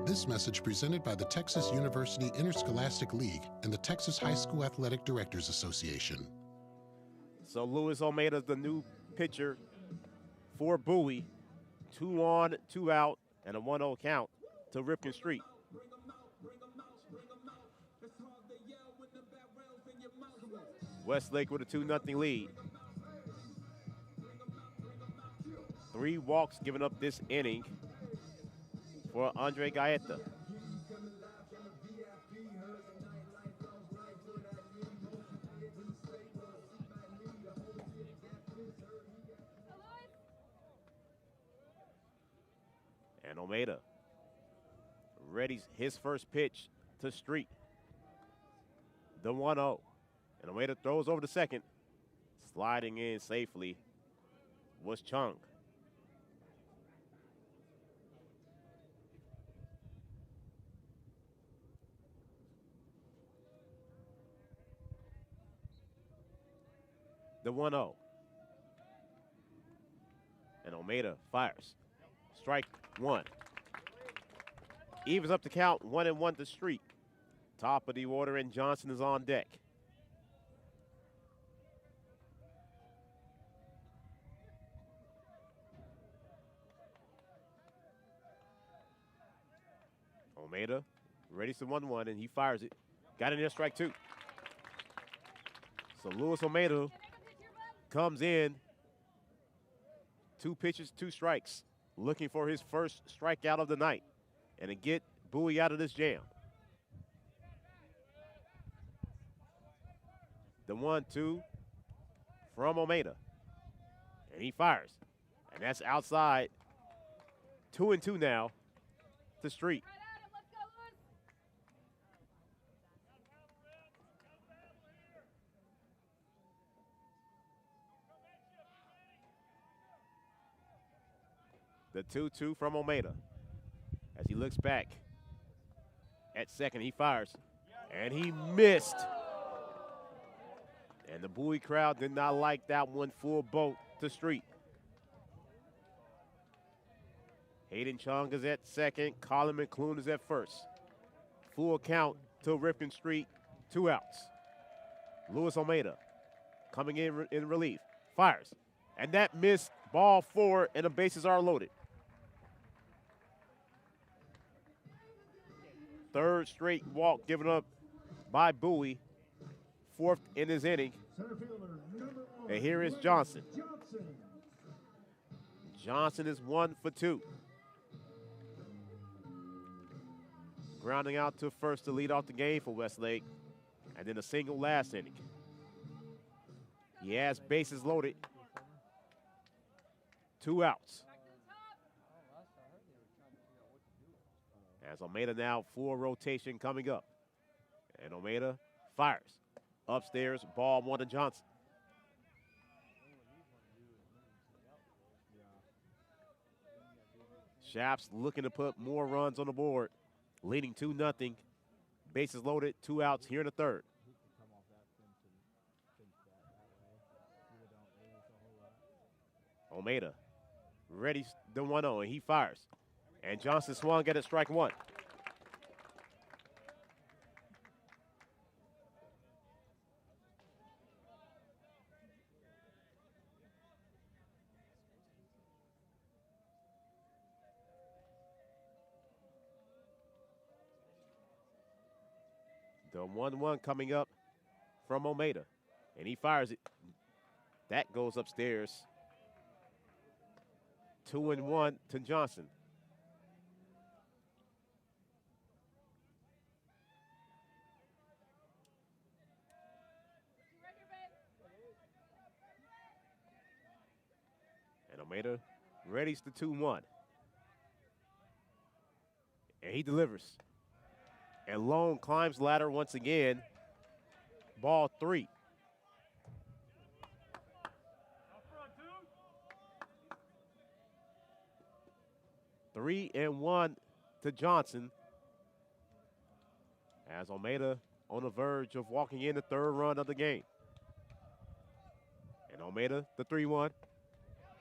This message presented by the Texas University Interscholastic League and the Texas High School Athletic Directors Association. So Luis Almeida's the new pitcher for Bowie. 2 on, 2 out, and a 1-0 count to Ripken Street. Westlake with a 2-0 lead. 3 walks given up this inning for Andre Gaeta. And Almeida readies his first pitch to Street. The 1-0. And Almeida throws over to second. Sliding in safely was Chung. The 1-0. And Almeida fires. Strike 1. Evens up the count, 1-1 to Street. Top of the order, and Johnson is on deck. Almeida ready to 1-1, and he fires it. Got in there, strike 2. So Luis Almeida comes in. 2 pitches, 2 strikes. Looking for his first strikeout of the night and to get Bowie out of this jam. The 1-2 from Almeida. And he fires. And that's outside. 2-2 now to Street. The 2-2 from Almeida. As he looks back at second, he fires. And he missed. And the Bowie crowd did not like that one. Full boat to Street. Hayden Chung is at second. Colin McClune is at first. Full count to Ripken Street, 2 outs. Luis Almeida coming in relief, fires, and that missed, ball 4, and the bases are loaded. Third straight walk given up by Bowie, 4th in his inning. And here is Johnson. Johnson is 1 for 2. Grounding out to first to lead off the game for Westlake, and then a single last inning. He has bases loaded. 2 outs. As Almeida now full rotation coming up. And Almeida fires. Upstairs, ball 1 to Johnson. Shaps looking to put more runs on the board, leading 2-0. Bases loaded, 2 outs here in the third. Almeida ready the 1-0, and he fires. And Johnson swung at it, strike 1. The 1-1 coming up from Almeida, and he fires it. That goes upstairs. 2-1 to Johnson. And Almeida readies the 2-1. And he delivers. And Lone climbs ladder once again. Ball 3. Three and 1 to Johnson. As Almeida on the verge of walking in the 3rd run of the game. And Almeida, the 3-1.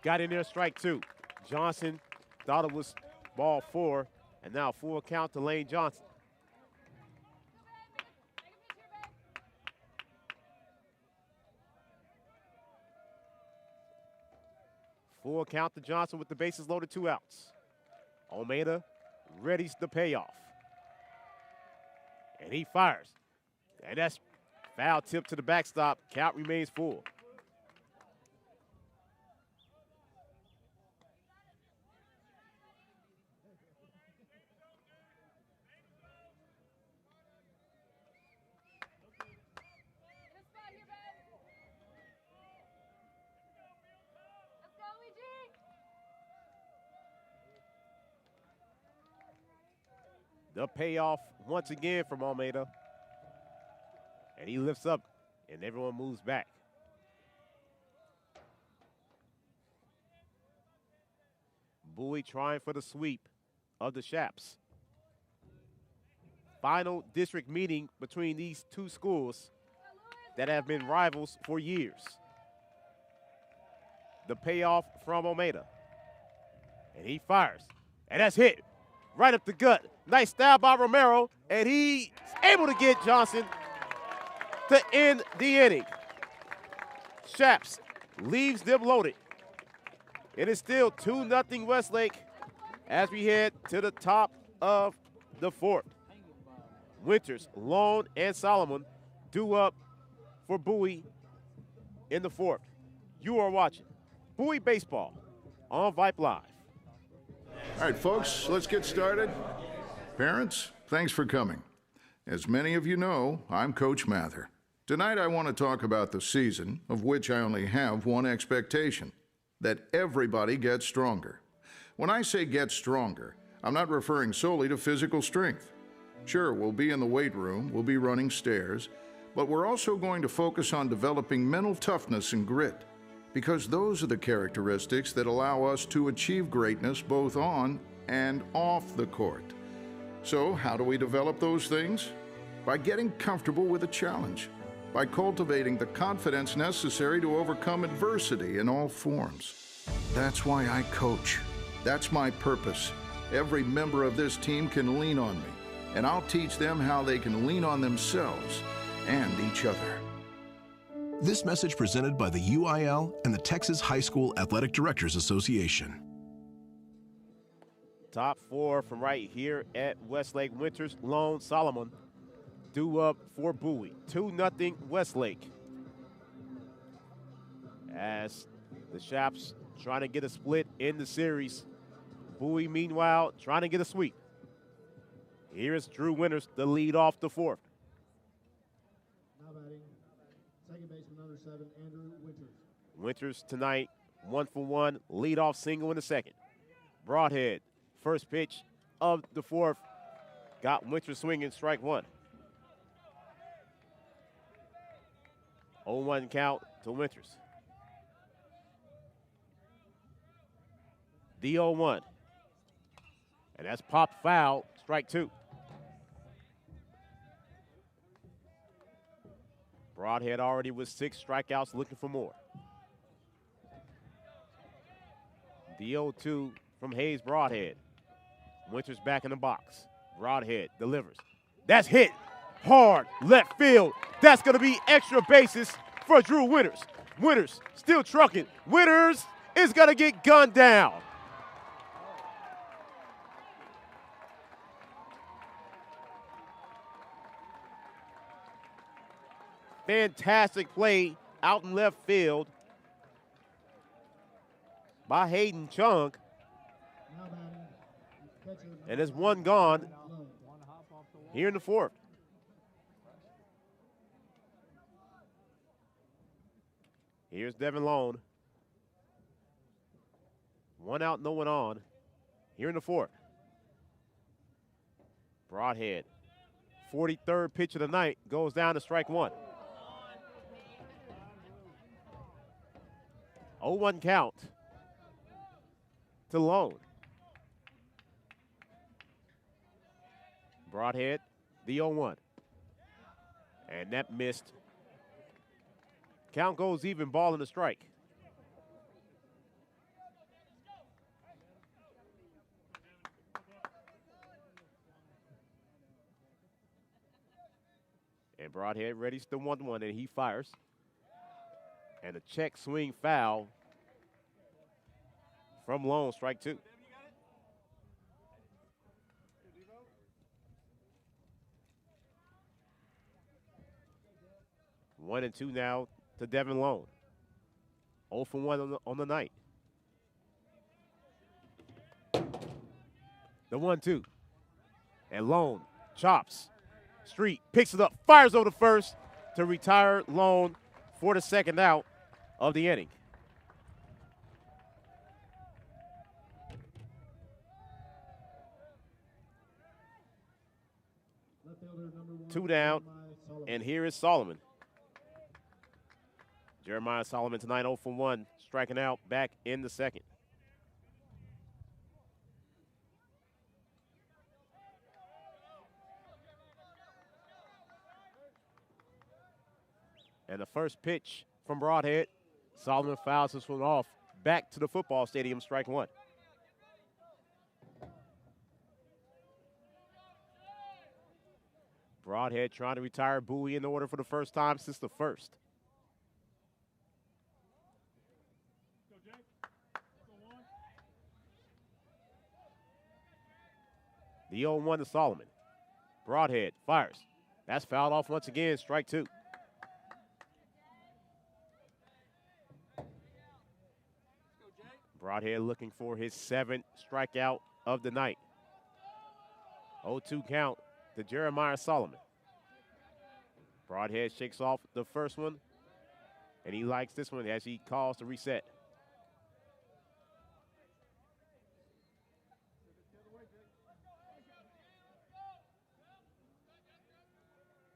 Got in there, strike 2. Johnson thought it was ball 4. And now full count to Lane Johnson. Full count to Johnson with the bases loaded, 2 outs. Almeida readies the payoff. And he fires. And that's foul tip to the backstop. Count remains full. The payoff once again from Almeida. And he lifts up, and everyone moves back. Bowie trying for the sweep of the Shaps. Final district meeting between these two schools that have been rivals for years. The payoff from Almeida. And he fires. And that's hit right up the gut. Nice stab by Romero, and he's able to get Johnson to end the inning. Shaps leaves them loaded. It is still 2-0 Westlake as we head to the top of the 4th. Winters, Lone, and Solomon due up for Bowie in the 4th. You are watching Bowie Baseball on Vype Live. All right, folks, let's get started. Parents, thanks for coming. As many of you know, I'm Coach Mather. Tonight I want to talk about the season, of which I only have one expectation, that everybody gets stronger. When I say get stronger, I'm not referring solely to physical strength. Sure, we'll be in the weight room, we'll be running stairs, but we're also going to focus on developing mental toughness and grit, because those are the characteristics that allow us to achieve greatness both on and off the court. So how do we develop those things? By getting comfortable with a challenge, by cultivating the confidence necessary to overcome adversity in all forms. That's why I coach. That's my purpose. Every member of this team can lean on me. and I'll teach them how they can lean on themselves and each other. This message presented by the UIL and the Texas High School Athletic Directors Association. Top four from right here at Westlake. Winters, Lone, Solomon due up for Bowie. 2-0 Westlake. As the Chaps trying to get a split in the series. Bowie, meanwhile, trying to get a sweep. Here is Drew Winters, the lead off the fourth. Now batting, second baseman number 7, Andrew Winters. Winters tonight, 1 for 1, lead-off single in the second. Broadhead, first pitch of the fourth, got Winters swinging, strike one. 0-1 count to Winters. The 0-1. And that's popped foul, strike two. Broadhead already with 6 strikeouts, looking for more. The 0-2 from Hayes Broadhead. Winters back in the box. Broadhead delivers. That's hit hard left field. That's going to be extra bases for Drew Winters. Winters still trucking. Winters is going to get gunned down. Fantastic play out in left field by Hayden Chung. And there's one gone here in the fourth. Here's Devin Lone. One out, no one on. Here in the fourth. Broadhead, 43rd pitch of the night, goes down to strike one. 0-1 count to Lone. Broadhead, the 0-1. And that missed. Count goes even, ball in the strike. And Broadhead readies the 1-1, and he fires. And a check swing foul from Lone, strike two. One and two now to Devin Lone. 0 for 1 on the night. The 1-2. And Lone chops. Street picks it up, fires over the first to retire Lone for the second out of the inning. Two down, and here is Solomon. Jeremiah Solomon tonight 0 for 1, striking out back in the second. And the first pitch from Broadhead, Solomon fouls this one off. Back to the football stadium, strike one. Broadhead trying to retire Bowie in the order for the first time since the first. The 0-1 to Solomon. Broadhead fires. That's fouled off once again, strike two. Broadhead looking for his 7th strikeout of the night. 0-2 count to Jeremiah Solomon. Broadhead shakes off the first one, and he likes this one as he calls to reset.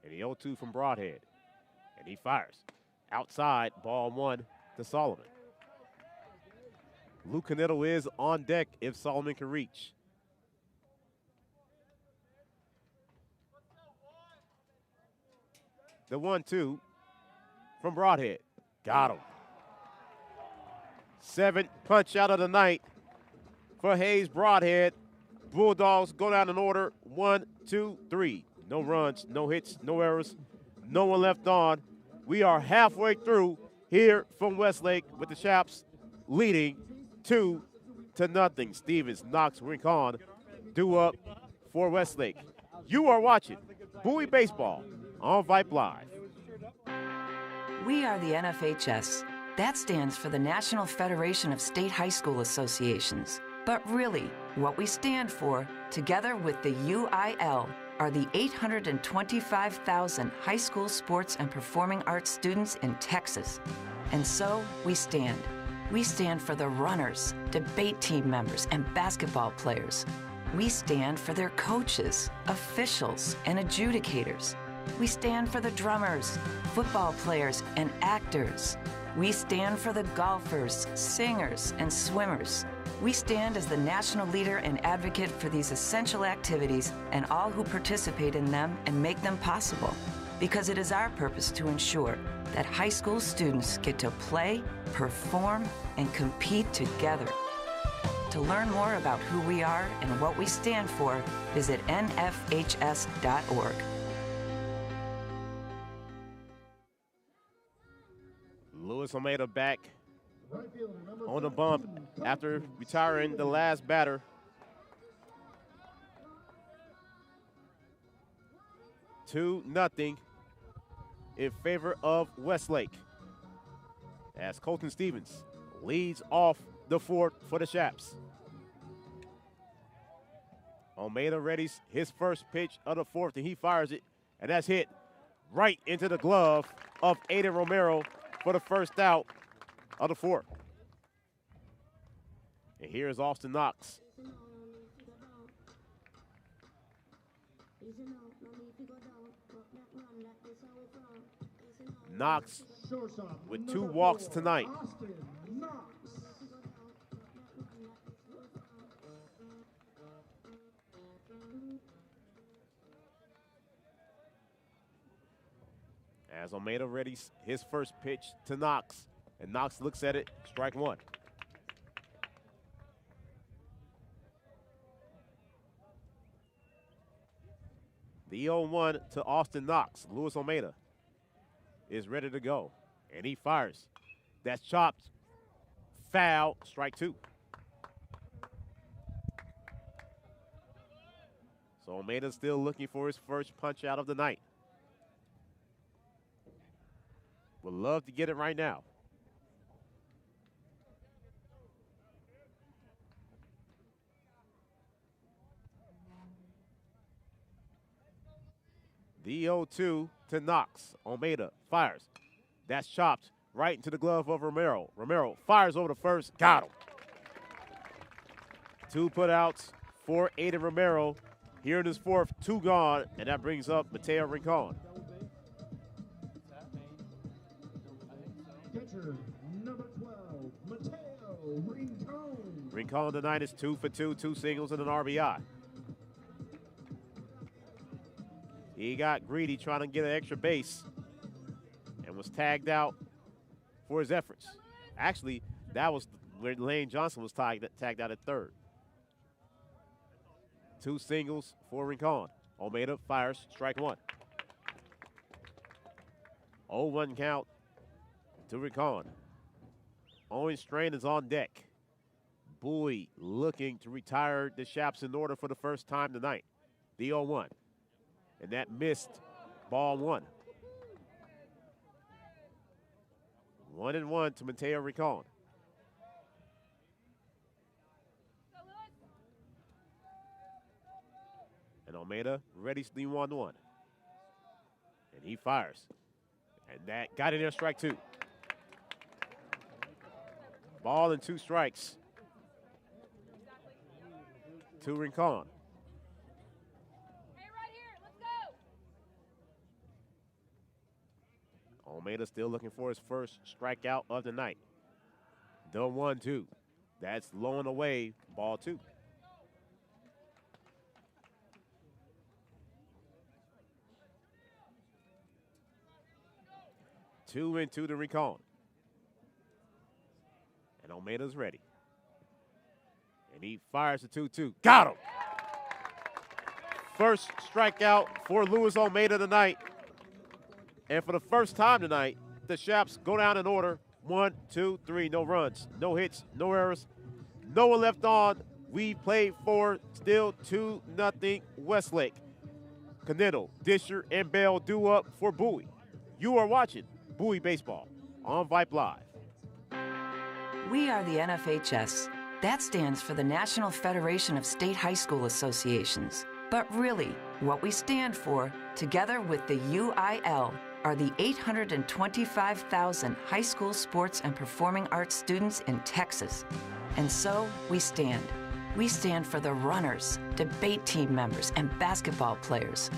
And the 0-2 from Broadhead, and he fires. Outside, ball one to Solomon. Luke Canetto is on deck if Solomon can reach. The 1-2 from Broadhead. Got him. 7th punch out of the night for Hayes Broadhead. Bulldogs go down in order. 1, 2, 3. No runs, no hits, no errors, no one left on. We are halfway through here from Westlake with the Chaps leading 2-0. Stevens, Knox, Rincon, due up for Westlake. You are watching Bowie Baseball on Vype Live. We are the NFHS. That stands for the National Federation of State High School Associations. But really, what we stand for, together with the UIL, are the 825,000 high school sports and performing arts students in Texas. And so we stand. We stand for the runners, debate team members, and basketball players. We stand for their coaches, officials, and adjudicators. We stand for the drummers, football players, and actors. We stand for the golfers, singers, and swimmers. We stand as the national leader and advocate for these essential activities and all who participate in them and make them possible, because it is our purpose to ensure that high school students get to play, perform, and compete together. To learn more about who we are and what we stand for, visit nfhs.org. Luis Almeida back on the bump after retiring the last batter. Two nothing in favor of Westlake, as Colton Stevens leads off the fourth for the Chaps. Almeida readies his first pitch of the fourth, and he fires it, and that's hit right into the glove of Aiden Romero for the first out of the fourth. And here's Austin Knox. Knox with 2 walks tonight. As Almeida readies his first pitch to Knox, and Knox looks at it, strike one. The 0-1 to Austin Knox. Luis Almeida is ready to go, and he fires. That's chopped, foul, strike two. So Almeida's still looking for his first punch out of the night. Would love to get it right now. The 0-2 to Knox. Almeida fires. That's chopped right into the glove of Romero. Romero fires over the first. Got him. 2 putouts for Aiden Romero. Here in his fourth, 2 gone, and that brings up Mateo Rincon. Catcher number 12, Mateo Rincon. Rincon tonight is 2 for 2, 2 singles and an RBI. He got greedy trying to get an extra base and was tagged out for his efforts. Actually, that was where Lane Johnson was tagged out at third. 2 singles for Rincon. Almeida fires, strike one. 0-1 count to Rincon. Owen Strain is on deck. Bowie looking to retire the Chaps in order for the first time tonight. The 0-1. And that missed ball one. 1-1 to Mateo Rincon. And Almeida readies the 1-1. And he fires. And that got in there, strike two. Ball and 2 strikes to Rincon. Almeida still looking for his first strikeout of the night. The 1-2. That's low and away, ball 2. Two and 2 to Rincon. And Almeida's ready. And he fires the 2-2. Got him! First strikeout for Luis Almeida tonight. And for the first time tonight, the Chaps go down in order. 1, 2, 3, no runs, no hits, no errors, no one left on. We played for still 2-0 Westlake. Canetto, Disher, and Bell due up for Bowie. You are watching Bowie Baseball on Vype Live. We are the NFHS. That stands for the National Federation of State High School Associations. But really, what we stand for, together with the UIL, are the 825,000 high school sports and performing arts students in Texas. And so we stand. We stand for the runners, debate team members, and basketball players.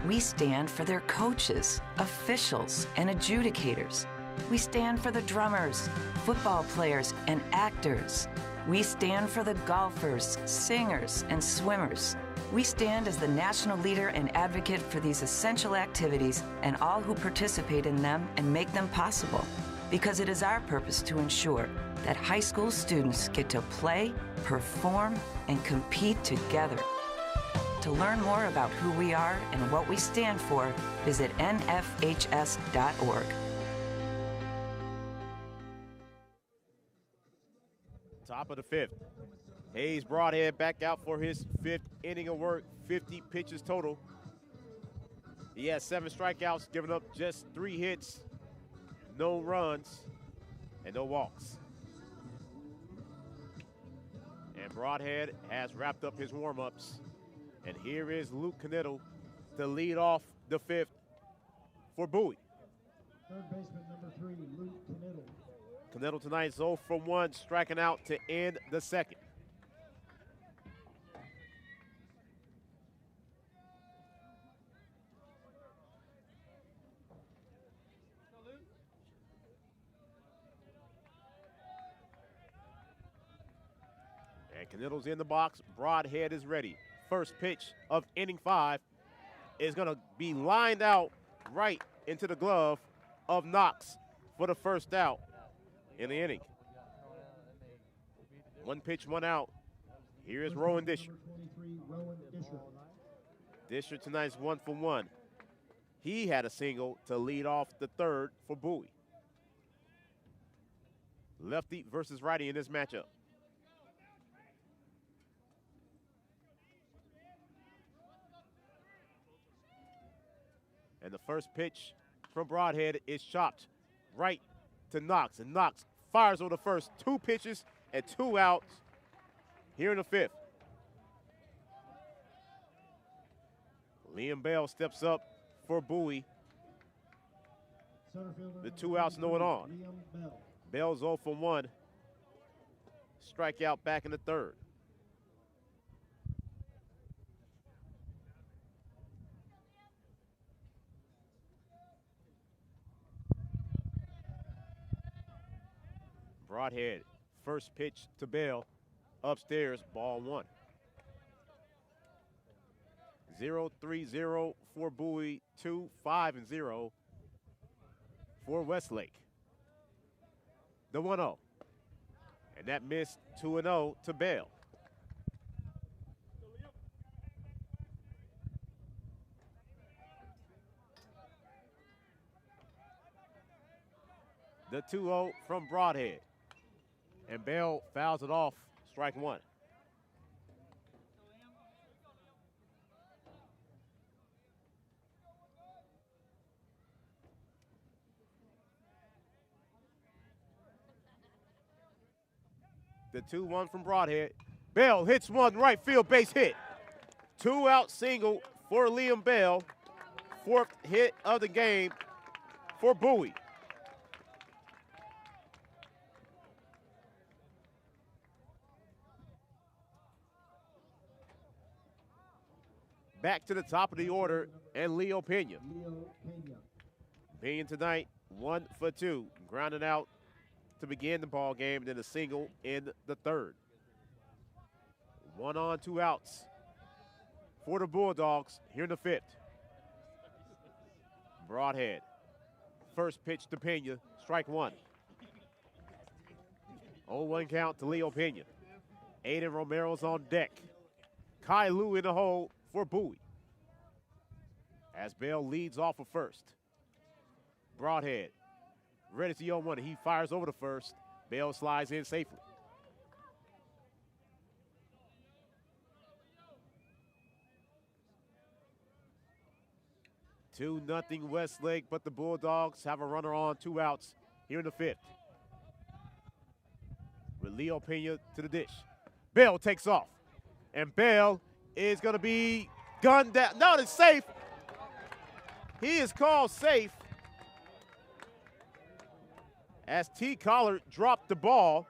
We stand for their coaches, officials, and adjudicators. We stand for the drummers, football players, and actors. We stand for the golfers, singers, and swimmers. We stand as the national leader and advocate for these essential activities and all who participate in them and make them possible. Because it is our purpose to ensure that high school students get to play, perform, and compete together. To learn more about who we are and what we stand for, visit nfhs.org. Top of the fifth. Hayes Broadhead back out for his fifth inning of work, 50 pitches total. He has 7 strikeouts, giving up just 3 hits, no runs, and no walks. And Broadhead has wrapped up his warm-ups. And here is Luke Canetto to lead off the fifth for Bowie. Third baseman number 3, Luke Canetto. Canetto tonight 0 for 1, striking out to end the second. And Canetto's in the box. Broadhead is ready. First pitch of inning 5 is going to be lined out right into the glove of Knox for the first out in the inning. 1 pitch, 1 out. Here is Rowan Disher. Disher tonight's 1 for 1. He had a single to lead off the third for Bowie. Lefty versus righty in this matchup. And the first pitch from Broadhead is chopped right to Knox. And Knox fires over the first 2 pitches and 2 outs here in the fifth. Liam Bell steps up for Bowie. The 2 outs, no one on. Bell's 0 for 1. Strikeout back in the third. Broadhead, first pitch to Bell, upstairs, ball 1. 0-3-0 for Bowie, 2-5-0 for Westlake. The 1-0. And that missed 2-0 to Bell. The 2-0 from Broadhead. And Bell fouls it off, strike 1. The 2-1 from Broadhead. Bell hits one right field base hit. 2-out single for Liam Bell. 4th hit of the game for Bowie. Back to the top of the order, and Leo Pena. Pena tonight, 1 for 2, grounded out to begin the ball game, then a single in the third. 1 on, 2 outs for the Bulldogs here in the fifth. Broadhead, first pitch to Pena, strike 1. 0-1 count to Leo Pena. Aiden Romero's on deck. Kai Lu in the hole for Bowie. as Bell leads off of first. Broadhead ready to the 0-1. He fires over the first. Bell slides in safely. Two nothing Westlake, but the Bulldogs have a runner on, 2 outs here in the 5th. With Leo Pena to the dish. Bell takes off. And Bell is going to be gunned down. No, it's safe. He is called safe as T. Collard dropped the ball.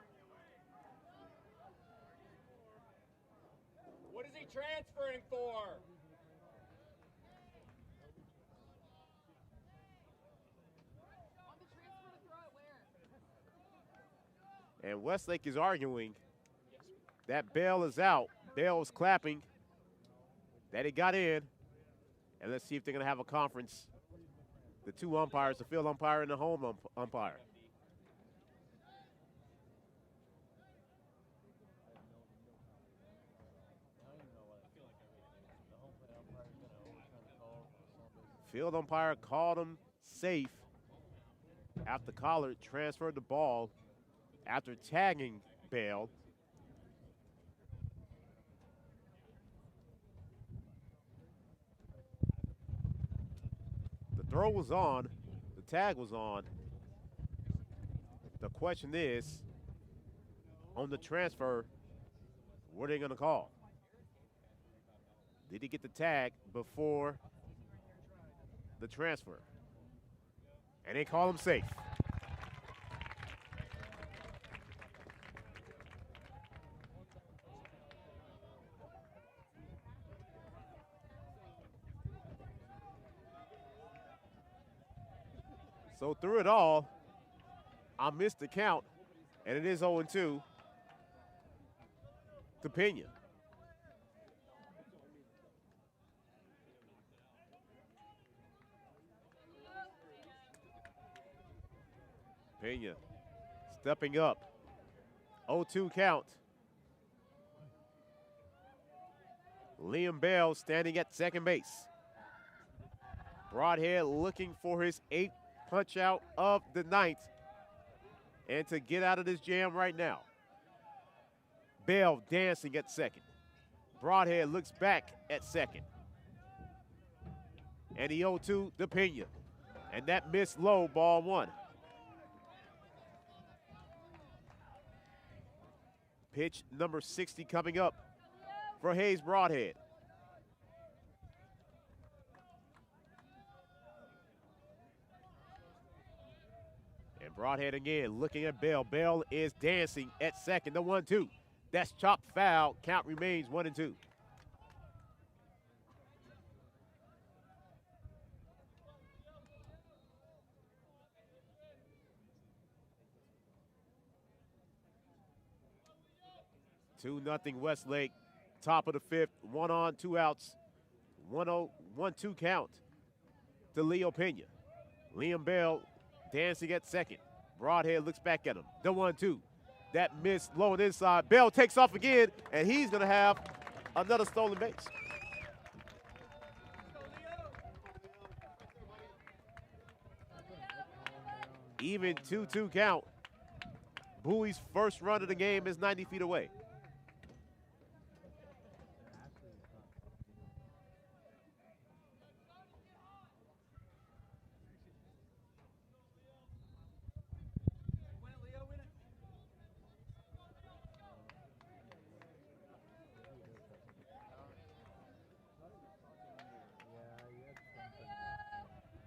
What is he transferring for? And Westlake is arguing that Bell is out. Bell is clapping that he got in. And let's see if they're going to have a conference. The 2 umpires, the field umpire and the home umpire. Field umpire called him safe after Collard transferred the ball after tagging Bell. The throw was on, the tag was on. The question is, on the transfer, what are they going to call? Did he get the tag before the transfer? And they call him safe. So through it all, I missed the count, and it is 0-2 to Pena. Pena stepping up. 0-2 count. Liam Bell standing at second base. Broadhead looking for his 8th punch out of the 9th and to get out of this jam right now. Bell dancing at second. Broadhead looks back at second. And the 0-2 to Pena. And that missed low, ball 1. Pitch number 60 coming up for Hayes Broadhead. And Broadhead again looking at Bell. Bell is dancing at second. The 1-2. That's chopped foul. Count remains 1-2. Two nothing Westlake. Top of the 5th. 1 on, 2 outs. 1-0, 1-2 count to Leo Pena. Liam Bell dancing at second. Broadhead looks back at him. The 1-2. That missed low and inside. Bell takes off again, and he's going to have another stolen base. Even 2-2 count. Bowie's first run of the game is 90 feet away.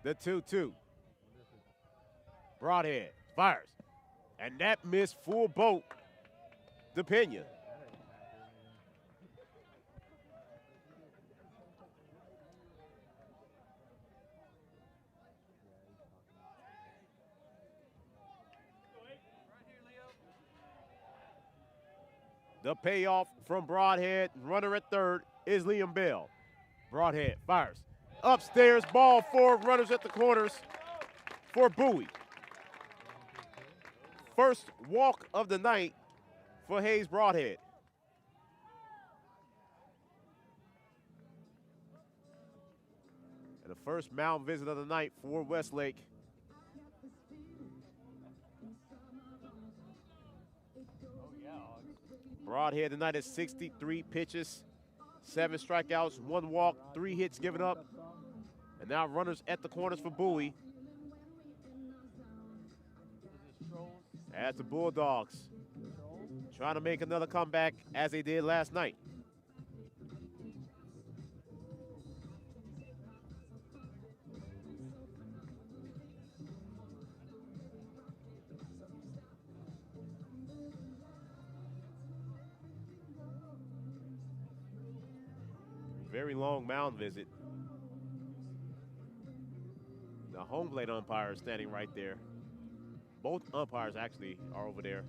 The 2-2. Broadhead fires. And that missed full boat to Pena. The payoff from Broadhead, runner at third, is Liam Bell. Broadhead fires. Upstairs, ball 4, runners at the corners for Bowie. First walk of the night for Hayes Broadhead. And the first mound visit of the night for Westlake. Broadhead tonight is 63 pitches, 7 strikeouts, 1 walk, 3 hits given up. And now runners at the corners for Bowie. As the Bulldogs trying to make another comeback as they did last night. Very long mound visit. The home plate umpire is standing right there. Both umpires actually are over there.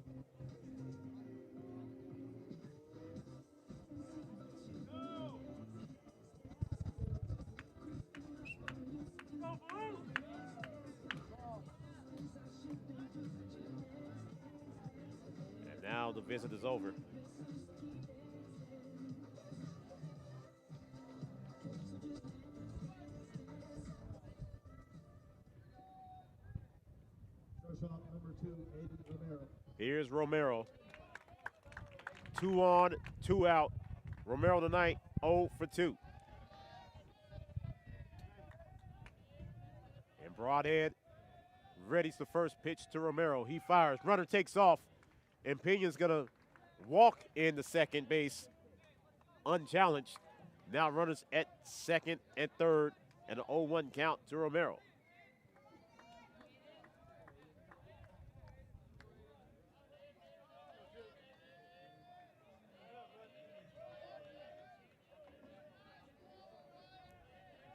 And now the visit is over. Here's Romero. 2 on, 2 out. Romero tonight, 0 for 2. And Broadhead readies the first pitch to Romero. He fires, runner takes off, and Pena's gonna walk into second base unchallenged. Now runners at second and third, and an 0-1 count to Romero.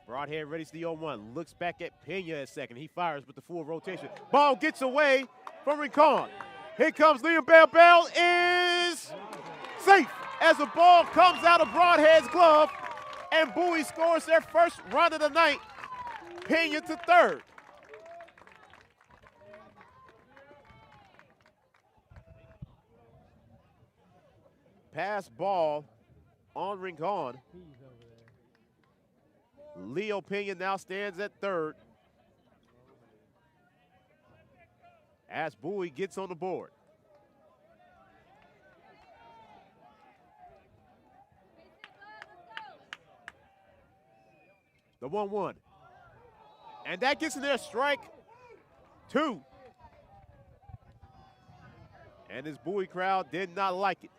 Broadhead readies the 0-1, looks back at Pena at second. He fires with the full rotation. Ball gets away from Rincon. Here comes Liam Bell. Bell is safe as the ball comes out of Broadhead's glove, and Bowie scores their first run of the night. Pena to third. Pass ball on Rincon. Leo Pena now stands at third as Bowie gets on the board. The 1-1. And that gets in there, strike 2. And this Bowie crowd did not like it.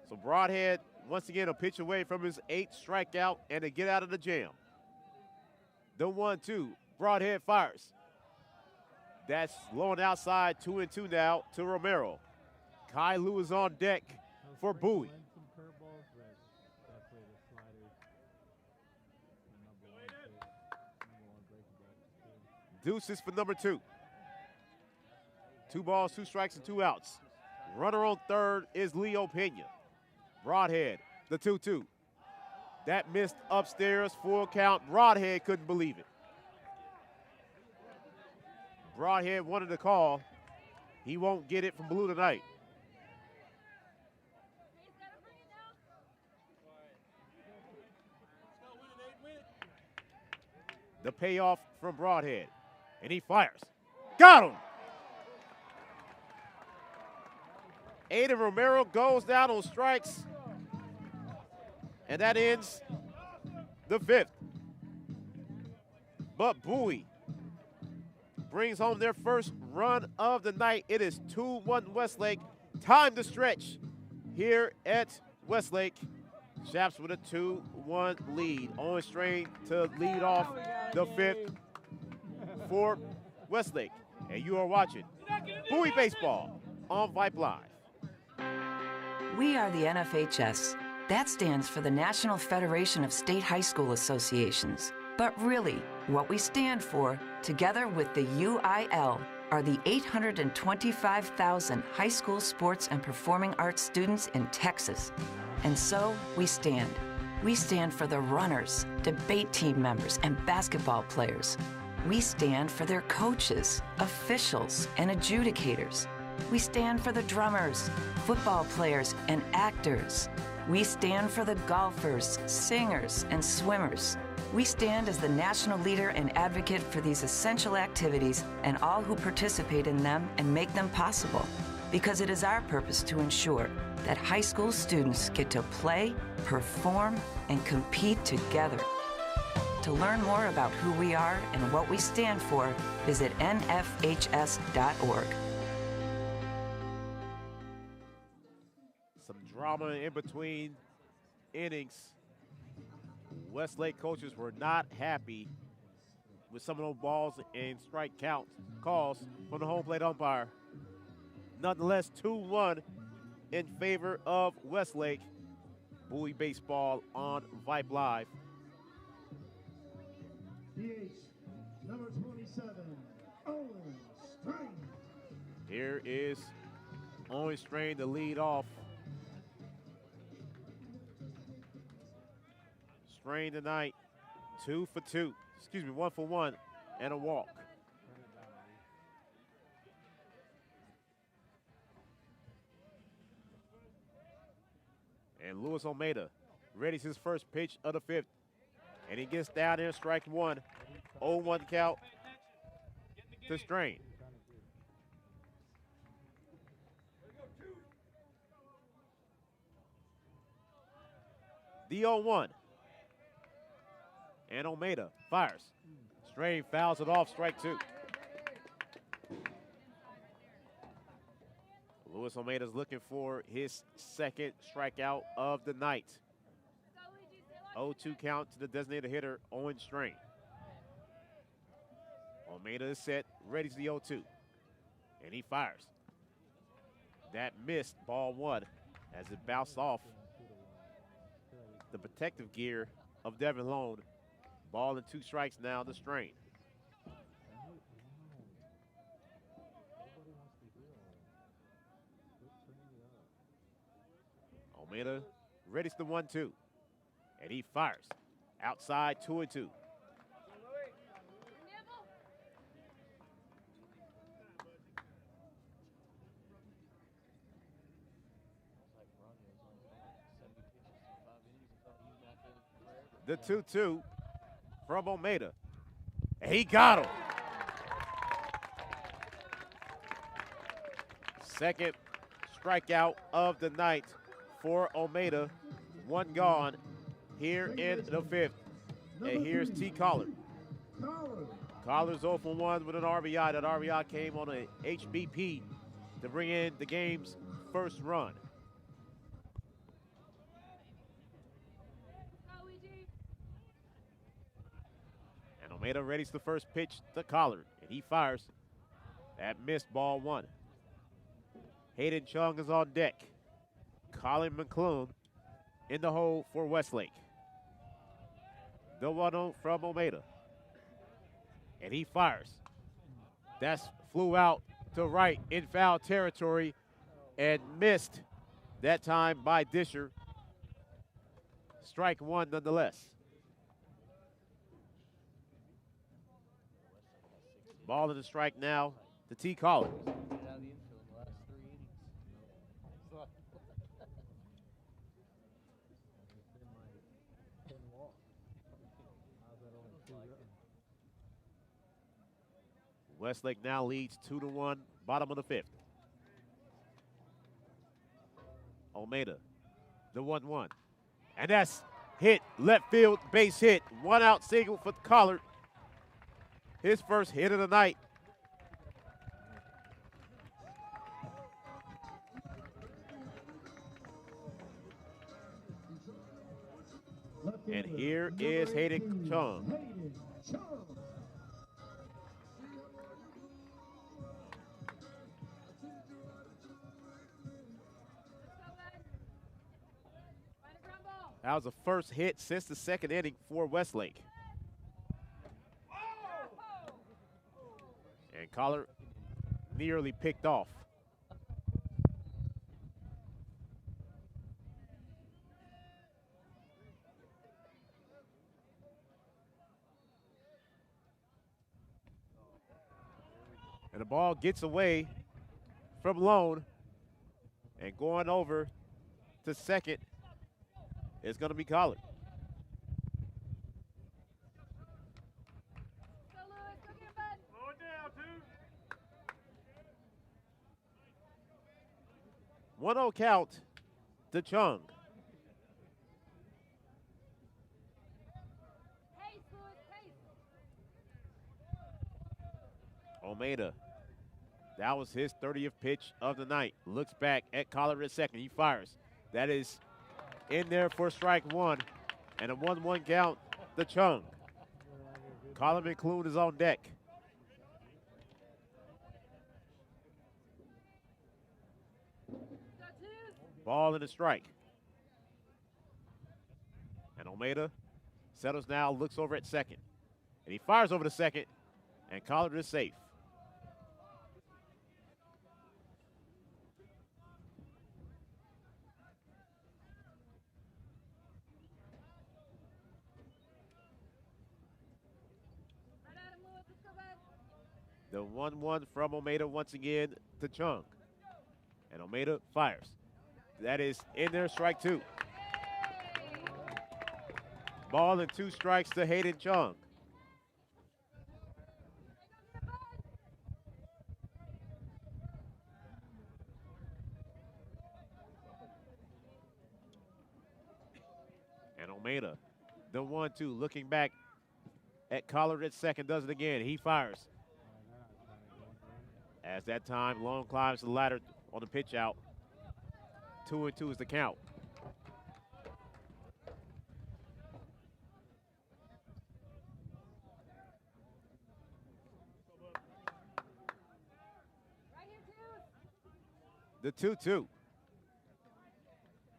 So Broadhead, once again, a pitch away from his 8th strikeout and to get out of the jam. The 1-2, Broadhead fires. That's low and outside, 2-2 now to Romero. Kai Lu is on deck for Bowie. Deuces for number 2. 2 balls, 2 strikes, and 2 outs. Runner on third is Leo Pena. Broadhead, the 2-2. That missed upstairs, full count. Broadhead couldn't believe it. Broadhead wanted the call. He won't get it from Blue tonight. The payoff from Broadhead, and he fires. Got him! Aiden Romero goes down on strikes, and that ends the 5th. But Bowie brings home their first run of the night. It is 2-1 Westlake. Time to stretch here at Westlake. Chaps with a 2-1 lead. Owen Strain to lead off the 5th for Westlake. And you are watching Bowie Baseball on Vype Live. We are the NFHS. That stands for the National Federation of State High School Associations. But really, what we stand for, together with the UIL, are the 825,000 high school sports and performing arts students in Texas. And so we stand. We stand for the runners, debate team members, and basketball players. We stand for their coaches, officials, and adjudicators. We stand for the drummers, football players, and actors. We stand for the golfers, singers, and swimmers. We stand as the national leader and advocate for these essential activities and all who participate in them and make them possible. Because it is our purpose to ensure that high school students get to play, perform, and compete together. To learn more about who we are and what we stand for, visit nfhs.org. Some drama in between innings. Westlake coaches were not happy with some of those balls and strike count calls from the home plate umpire. Nonetheless, 2-1 in favor of Westlake. Bowie baseball on Vype Live. DH number 27, Owen Strain. Here is Owen Strain to lead off. Strain tonight, 2 for 2. 1 for 1 and a walk. And Luis Almeida readies his first pitch of the 5th. And he gets down there, strike one. 0-1 count to Strain. The 0-1. And Almeida fires. Strain fouls it off, strike 2. Luis Almeida's looking for his second strikeout of the night. 0-2 count to the designated hitter, Owen Strain. Almeida is set, ready to the 0-2. And he fires. That missed, ball 1, as it bounced off the protective gear of Devin Lone. Ball and 2 strikes now to Strain. Almeida ready to the 1-2. And he fires. Outside, 2-2. The 2-2 from Almeida. And he got him. Second strikeout of the night for Almeida. 1 gone here in the 5th. And here's T. Collard. Collard's 0 for 1 with an RBI. That RBI came on a HBP to bring in the game's first run. And Almeida readies the first pitch to Collard, and he fires. That missed, ball 1. Hayden Chung is on deck. Colin McClune in the hole for Westlake. The 1-0 from Almeida. And he fires. That's flew out to right in foul territory and missed that time by Disher. Strike 1 nonetheless. Ball in the strike now to T. Collins. Westlake now leads 2-1, bottom of the 5th. Almeida, the 1-1. And that's hit, left field, base hit. 1 out single for Collard. His first hit of the night. And here is Hayden Chung. That was the first hit since the 2nd inning for Westlake. And Collard nearly picked off. And the ball gets away from Lone. And going over to second is going to be Collard. One 0 count to Chung. Almeida. That was his 30th pitch of the night. Looks back at Collard at second. He fires. That is in there for strike one. And a 1-1 count to Chung. Collard McClune is on deck. Ball and a strike. And Almeida settles now, looks over at second. And he fires over to second, and Collard is safe. The 1-1 from Almeida once again to Chung. And Almeida fires. That is in there, strike two. Ball and 2 strikes to Hayden Chung. And Almeida, the 1-2, looking back at Collard at second, does it again. He fires. As that time, Long climbs the ladder on the pitch out. 2-2 is the count. The 2-2.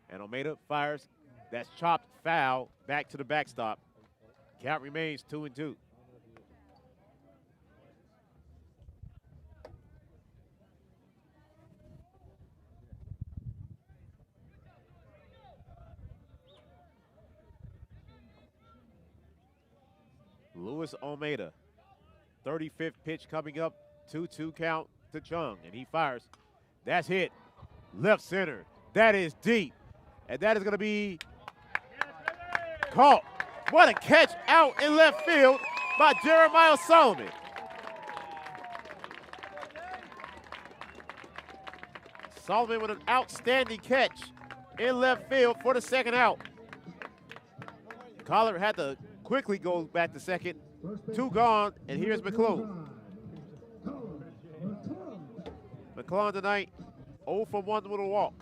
And Almeida fires. That's chopped foul back to the backstop. Count remains 2-2. Luis Almeida, 35th pitch coming up, 2-2 count to Chung, and he fires. That's hit, left center. That is deep, and that is going to be caught. What a catch out in left field by Jeremiah Solomon. Solomon with an outstanding catch in left field for the second out. Collard had to quickly go back to second. 2 gone, and here's McClune. McClune tonight, 0 for 1 with a walk.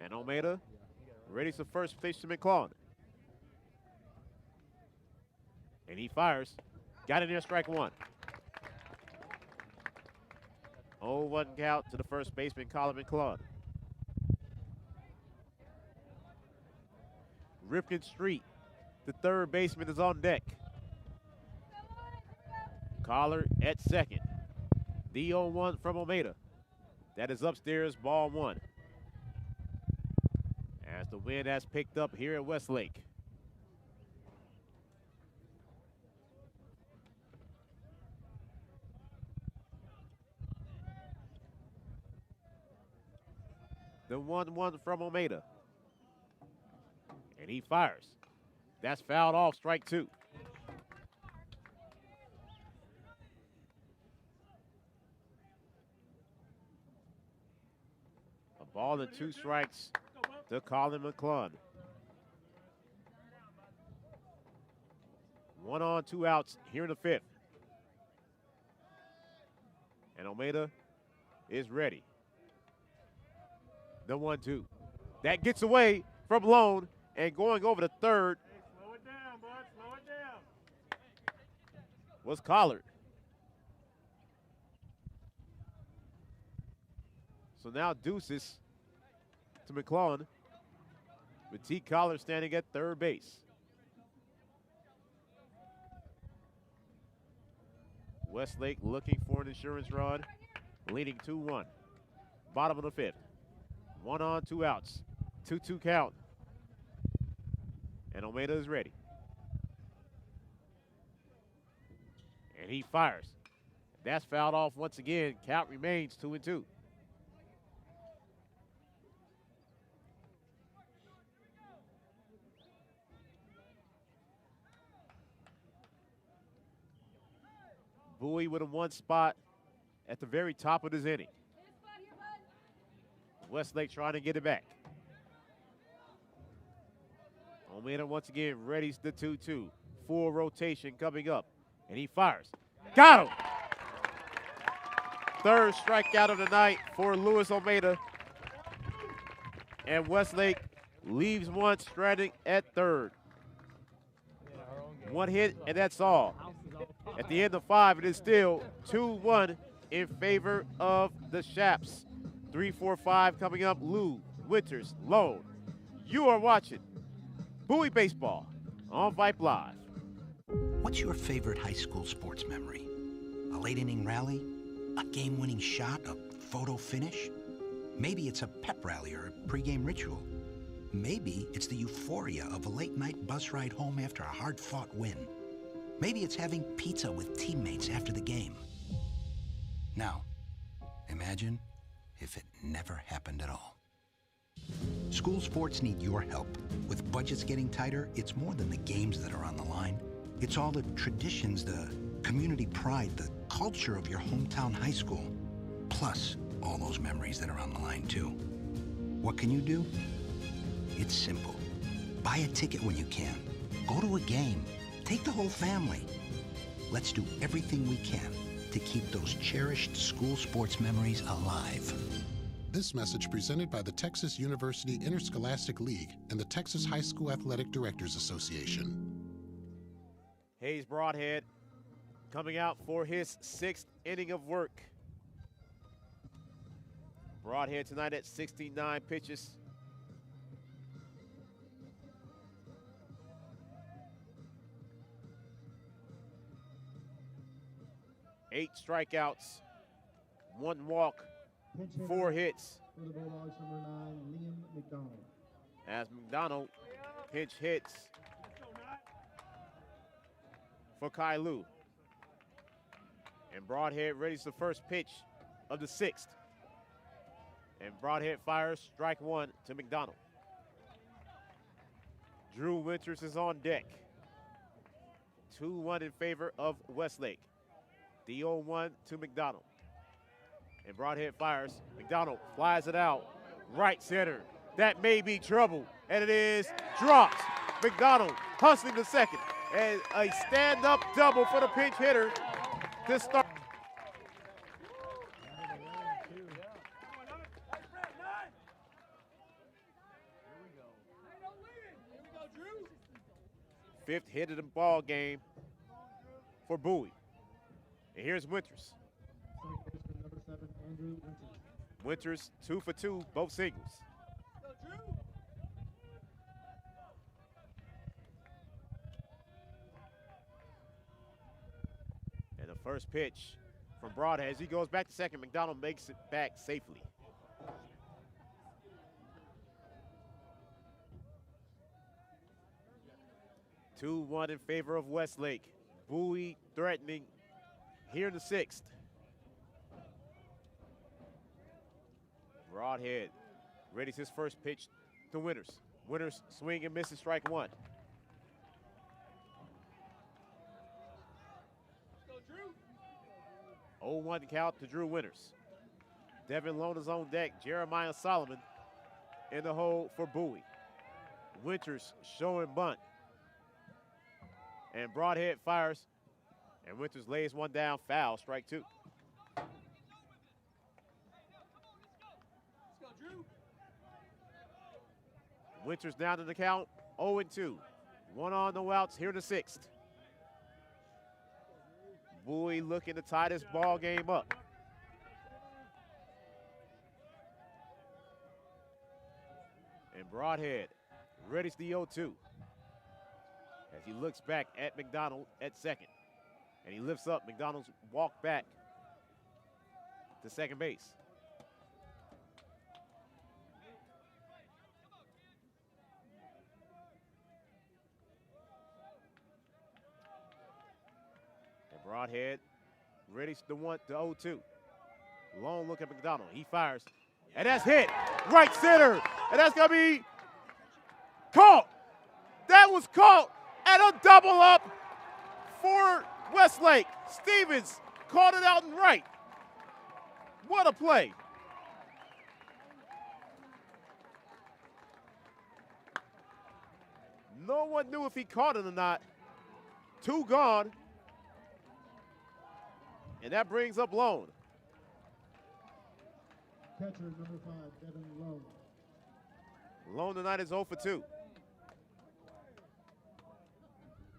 And Almeida ready for first pitch to McClune. And he fires. Got in there, strike one. 0-1 count to the first baseman, Colin McClung. Ripken Street, the third baseman, is on deck. Collard at second. The 0-1 from Almeida. That is upstairs, ball one. As the wind has picked up here at Westlake. The 1-1 from Almeida. And he fires. That's fouled off, strike two. A ball and 2 strikes to Colin McClung. 1 on, 2 outs here in the 5th. And Almeida is ready. The 1-2. That gets away from Lone and going over to third. Hey, slow it down, bud. Slow it down. Was Collard. So now deuces to McClung with T. Collard standing at third base. Westlake looking for an insurance run, leading 2-1. Bottom of the 5th. 1 on, 2 outs. 2-2 count. And Almeida is ready. And he fires. That's fouled off once again. Count remains 2-2. Bowie with a 1 spot at the very top of this inning. Westlake trying to get it back. Almeida once again readies the 2-2. Full rotation coming up. And he fires. Got him! Third strikeout of the night for Luis Almeida. And Westlake leaves one stranding at third. 1 hit, and that's all. At the end of 5, it is still 2-1 in favor of the Shaps. 3-4-5 coming up. Lou, Winters, Lone. You are watching Bowie Baseball on Vype Live. What's your favorite high school sports memory? A late inning rally? A game-winning shot? A photo finish? Maybe it's a pep rally or a pregame ritual. Maybe it's the euphoria of a late-night bus ride home after a hard-fought win. Maybe it's having pizza with teammates after the game. Now, imagine if it never happened at all. School sports need your help. With budgets getting tighter, it's more than the games that are on the line. It's all the traditions, the community pride, the culture of your hometown high school. Plus, all those memories that are on the line, too. What can you do? It's simple. Buy a ticket when you can. Go to a game. Take the whole family. Let's do everything we can to keep those cherished school sports memories alive. This message presented by the Texas University Interscholastic League and the Texas High School Athletic Directors Association. Hayes Broadhead coming out for his 6th inning of work. Broadhead tonight at 69 pitches. Eight strikeouts, 1 walk, 4 hits. For the Bulldogs, number 9, Liam McDonald. As McDonald pinch hits for Kai Lu. And Broadhead readies the first pitch of the 6th. And Broadhead fires strike 1 to McDonald. Drew Winters is on deck. 2-1 in favor of Westlake. The 0-1 to McDonald. And Broadhead fires. McDonald flies it out. Right center. That may be trouble. And it is dropped. McDonald hustling to second. And a stand-up double for the pinch hitter to start. Fifth hit of the ball game for Bowie. And here's Winters. Number 7, Andrew Winters. Winters 2 for 2, both singles. And the first pitch from Broadhead as he goes back to second. McDonald makes it back safely. Two 2-1 in favor of Westlake. Bowie threatening here in the 6th. Broadhead readies his first pitch to Winters. Winters swing and misses strike 1. Go, 0-1 count to Drew Winters. Devin Lone is on deck. Jeremiah Solomon in the hole for Bowie. Winters showing bunt. And Broadhead fires. And Winters lays one down, foul, strike 2. Winters down to the count, 0-2. 1 on, no outs here in the 6th. Bowie looking to tie this ball game up. And Broadhead readies the 0-2. As he looks back at McDonald at second. And he lifts up. McDonald's walk back to second base. And Broadhead ready the 0-2. Long look at McDonald. He fires. And that's hit. Right center. And that's going to be caught. That was caught. And a double up for Westlake. Stevens caught it out and right. What a play. No one knew if he caught it or not. 2 gone. And that brings up Lone. Catcher number 5, Devin Lowe. Lone tonight is 0 for 2.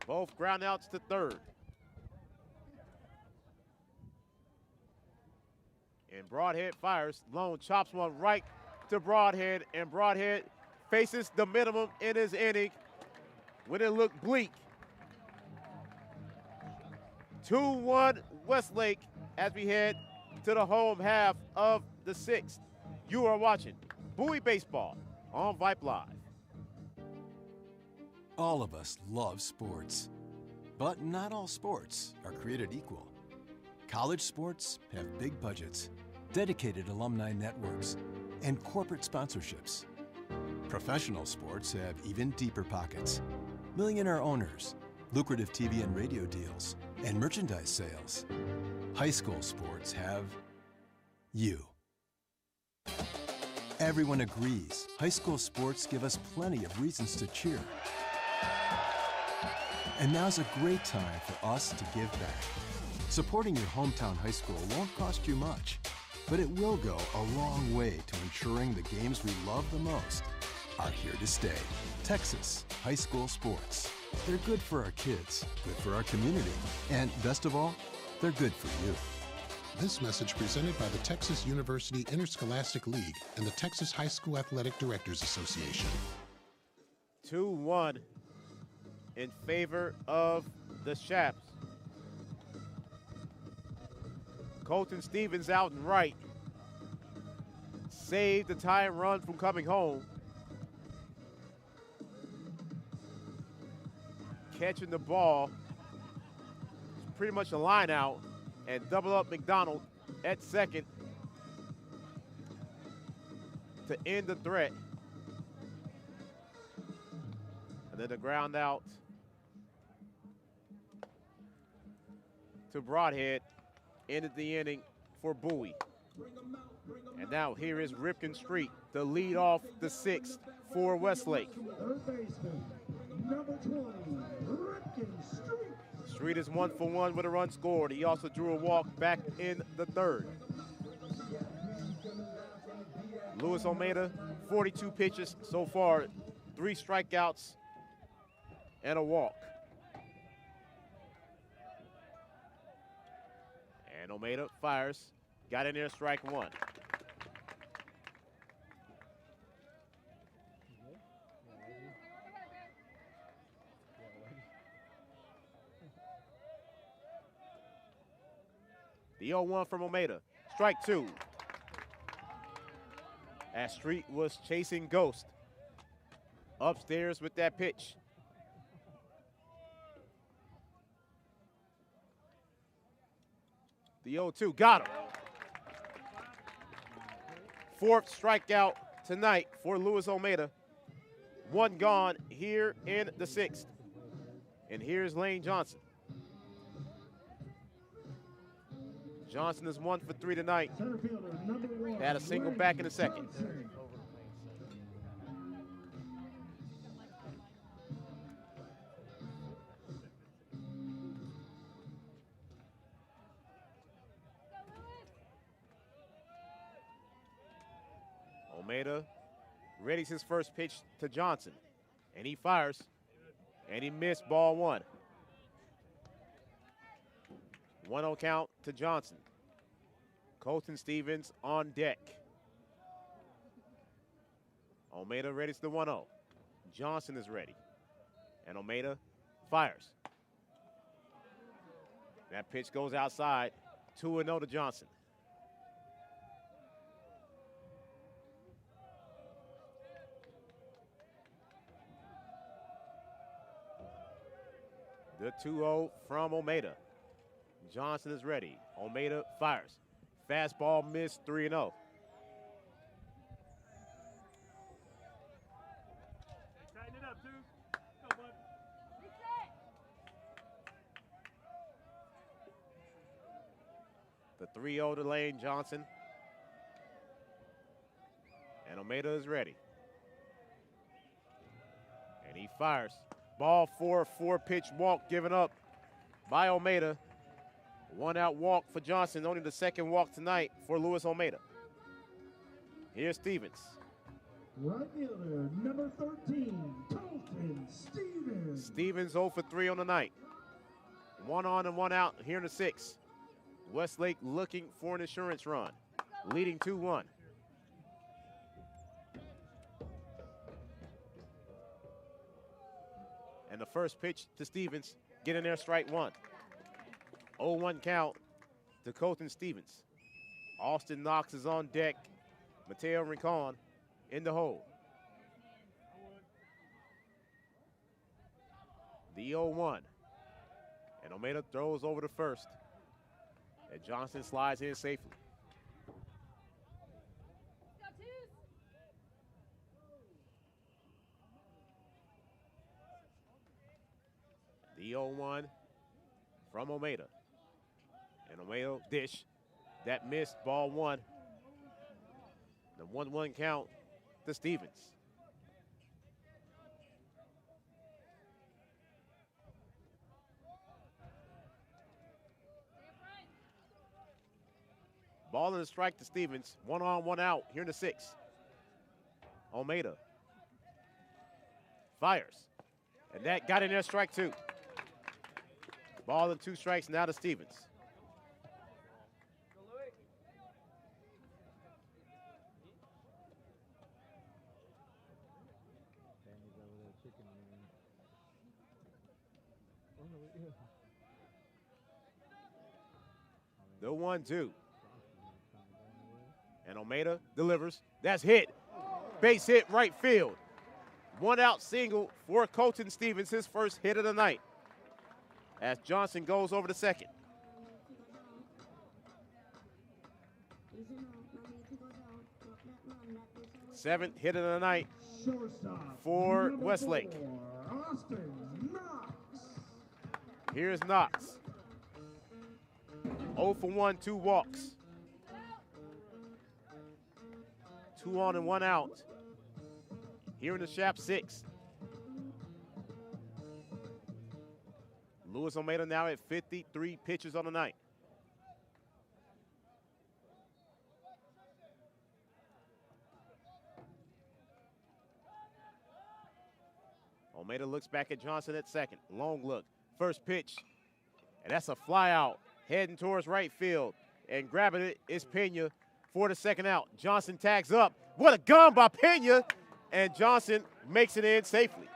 Both ground outs to third. And Broadhead fires. Lone chops one right to Broadhead, and Broadhead faces the minimum in his inning when it looked bleak. 2-1 Westlake as we head to the home half of the 6th. You are watching Bowie Baseball on Vype Live. All of us love sports, but not all sports are created equal. College sports have big budgets, dedicated alumni networks, and corporate sponsorships. Professional sports have even deeper pockets, millionaire owners, lucrative TV and radio deals, and merchandise sales. High school sports have you. Everyone agrees high school sports give us plenty of reasons to cheer. And now's a great time for us to give back. Supporting your hometown high school won't cost you much, but it will go a long way to ensuring the games we love the most are here to stay. Texas high school sports. They're good for our kids, good for our community, and best of all, they're good for you. This message presented by the Texas University Interscholastic League and the Texas High School Athletic Directors Association. 2-1 in favor of the Chaps. Colton Stevens out and right. Saved the tying run from coming home. Catching the ball. It's pretty much a line out. And double up McDonald at second to end the threat. And then the ground out to Broadhead ended the inning for Bowie. And now here is Ripken Street to lead off the 6th for Westlake. Third baseman, number 20, Ripken Street. Street is 1 for 1 with a run scored. He also drew a walk back in the 3rd. Luis Almeida, 42 pitches so far, 3 strikeouts and a walk. And Almeida fires, got in there, strike 1. The 0-1 from Almeida, strike 2. As Street was chasing Ghost upstairs with that pitch. The 0-2, got him. 4th strikeout tonight for Luis Almeida. 1 gone here in the 6th. And here's Lane Johnson. Johnson is 1 for 3 tonight. Had a single back in the 2nd. Almeida readies his first pitch to Johnson, and he fires, and he missed ball 1. 1-0 count to Johnson. Colton Stevens on deck. Almeida readies the 1-0. Johnson is ready. And Almeida fires. That pitch goes outside. 2-0 to Johnson. The 2-0 from Almeida. Johnson is ready. Almeida fires. Fastball missed, 3-0. Tighten it up, dude. Go, bud. The 3-0 to Lane Johnson. And Almeida is ready. And he fires. Ball 4, 4-pitch walk given up by Almeida. 1-out walk for Johnson, only the second walk tonight for Luis Almeida. Here's Stevens. Right fielder, number 13, Colton Stevens. Stevens 0 for 3 on the night. 1 on and 1 out here in the 6th. Westlake looking for an insurance run, leading 2-1. And the first pitch to Stevens, get in there, strike 1. 0-1 count to Colton Stevens. Austin Knox is on deck. Mateo Rincon in the hole. The 0-1. And Almeida throws over the first. And Johnson slides in safely. The 0-1 from Almeida. And Almeida dish. That missed, ball 1. The 1-1 count to Stevens. Ball and a strike to Stevens. 1 on, 1 out here in the 6th. Almeida fires. And that got in there, strike 2. Ball and 2 strikes now to Stevens. The 1-2. And Almeida delivers. That's hit. Base hit right field. 1-out single for Colton Stevens, his first hit of the night. As Johnson goes over to second. Seventh hit of the night for Westlake. Here's Knox. 0 for 1, 2 walks. 2 on and 1 out. Here in the Shap 6th. Luis Almeida now at 53 pitches on the night. Almeida looks back at Johnson at second. Long look. First pitch. And that's a fly out. Heading towards right field. And grabbing it is Pena for the second out. Johnson tags up. What a gun by Pena. And Johnson makes it in safely.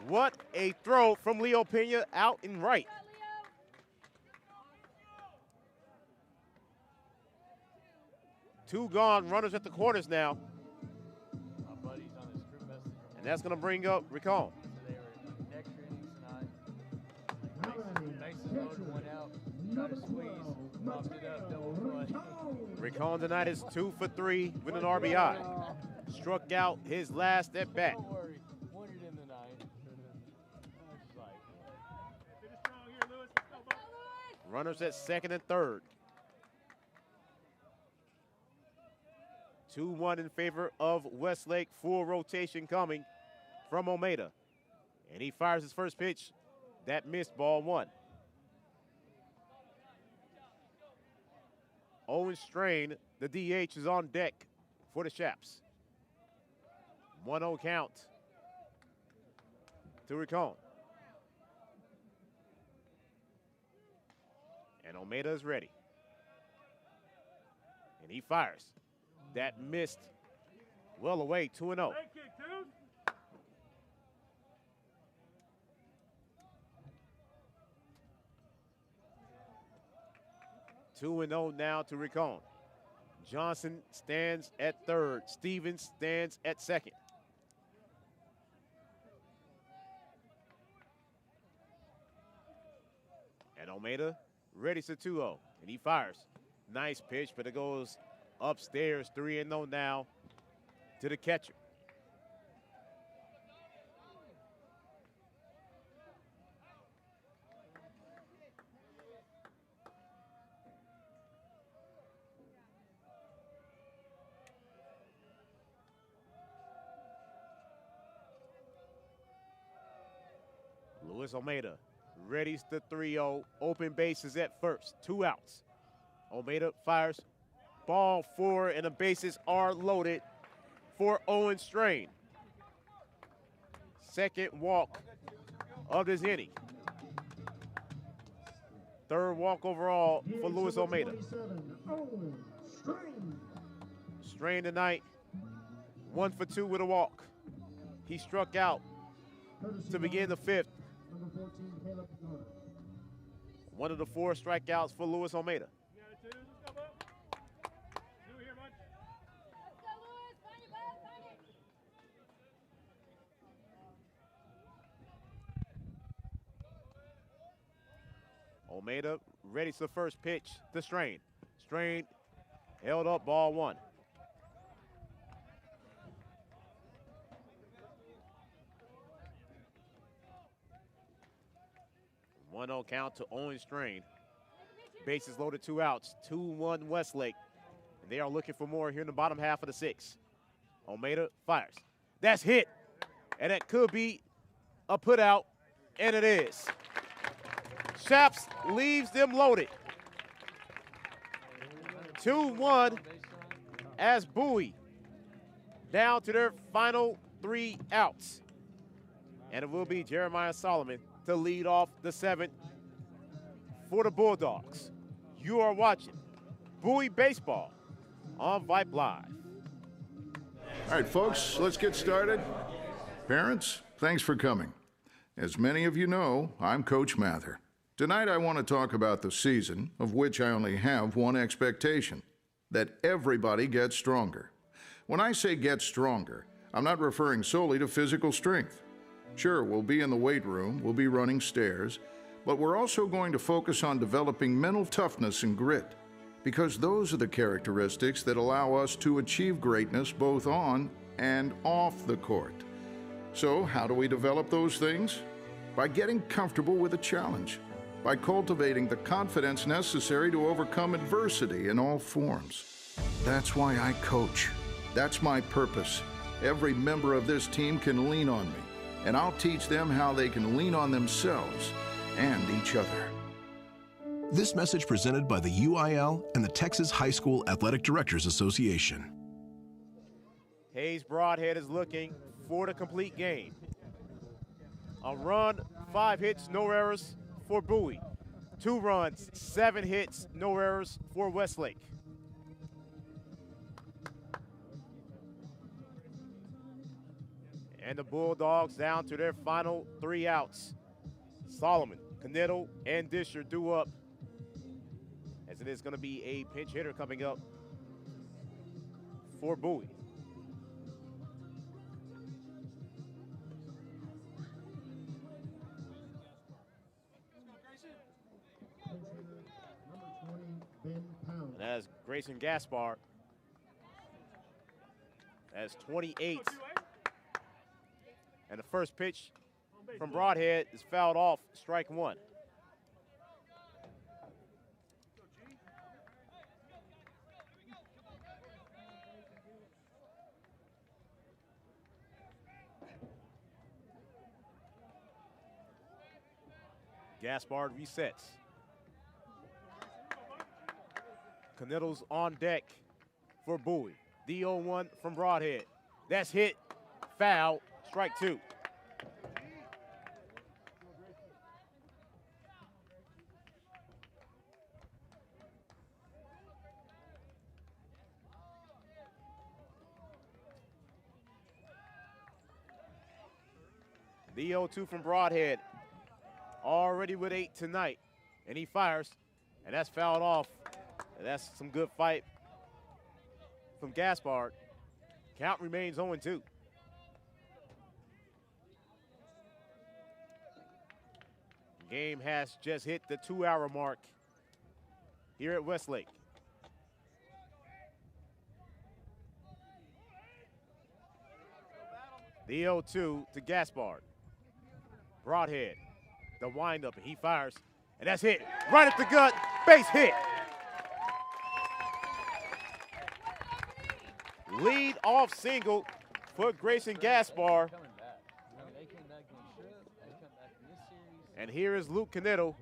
What a throw from Leo Pena out and right. Two gone, runners at the corners now. And that's going to bring up Rincon. Rincon tonight is 2 for 3 with an RBI. Struck out his last at bat. Runners at second and third. 2-1 in favor of Westlake. Full rotation coming from Almeida. And he fires his first pitch. That missed, ball 1. Owen Strain, the DH, is on deck for the Chaps. 1-0 count to Rincon. And Almeida is ready. And he fires. That missed well away, 2-0. 2-0 now to Rincon. Johnson stands at third. Stevens stands at second. And Almeida ready to 2-0, and he fires. Nice pitch, but it goes upstairs, 3-0 now to the catcher. Luis Almeida readies the 3-0. Open bases at first. 2 outs. Almeida fires. Ball 4, and the bases are loaded for Owen Strain. Second walk of this inning. Third walk overall for Luis Almeida. Strain tonight, 1 for 2 with a walk. He struck out to begin the 5th. One of the 4 strikeouts for Luis Almeida. Almeida ready for the first pitch to Strain. Strain held up, ball 1. One 1-0 count to Owen Strain. Bases loaded, 2 outs. 2-1 Westlake. And they are looking for more here in the bottom half of the 6th. Almeida fires. That's hit. And that could be a put out, and it is. Chaps leaves them loaded. 2-1 as Bowie down to their final 3 outs. And it will be Jeremiah Solomon to lead off the 7th for the Bulldogs. You are watching Bowie Baseball on Vype Live. All right, folks, let's get started. Parents, thanks for coming. As many of you know, I'm Coach Mather. Tonight I want to talk about the season, of which I only have one expectation, that everybody gets stronger. When I say get stronger, I'm not referring solely to physical strength. Sure, we'll be in the weight room, we'll be running stairs, but we're also going to focus on developing mental toughness and grit, because those are the characteristics that allow us to achieve greatness both on and off the court. So, how do we develop those things? By getting comfortable with a challenge, by cultivating the confidence necessary to overcome adversity in all forms. That's why I coach. That's my purpose. Every member of this team can lean on me, and I'll teach them how they can lean on themselves and each other. This message presented by the UIL and the Texas High School Athletic Directors Association. Hayes Broadhead is looking for the complete game. A run, 5 hits, no errors for Bowie. 2 runs, 7 hits, no errors for Westlake. And the Bulldogs down to their final 3 outs. Solomon, Knittel, and Disher due up, as it is going to be a pinch hitter coming up for Bowie. And that's Grayson Gaspar. That's 28. And the first pitch from Broadhead is fouled off, strike 1. Gaspard resets. Knittel's on deck for Bowie. The 0-1 from Broadhead. That's hit, foul, strike 2. The 0-2 from Broadhead, already with 8 tonight, and he fires, and that's fouled off. And that's some good fight from Gaspard. Count remains 0-2. Game has just hit the 2-hour mark here at Westlake. The 0-2 to Gaspard. Broadhead, the windup, and he fires, and that's hit. Right at the gut, base hit. Lead off single for Grayson Gaspard. And here is Luke Canetto.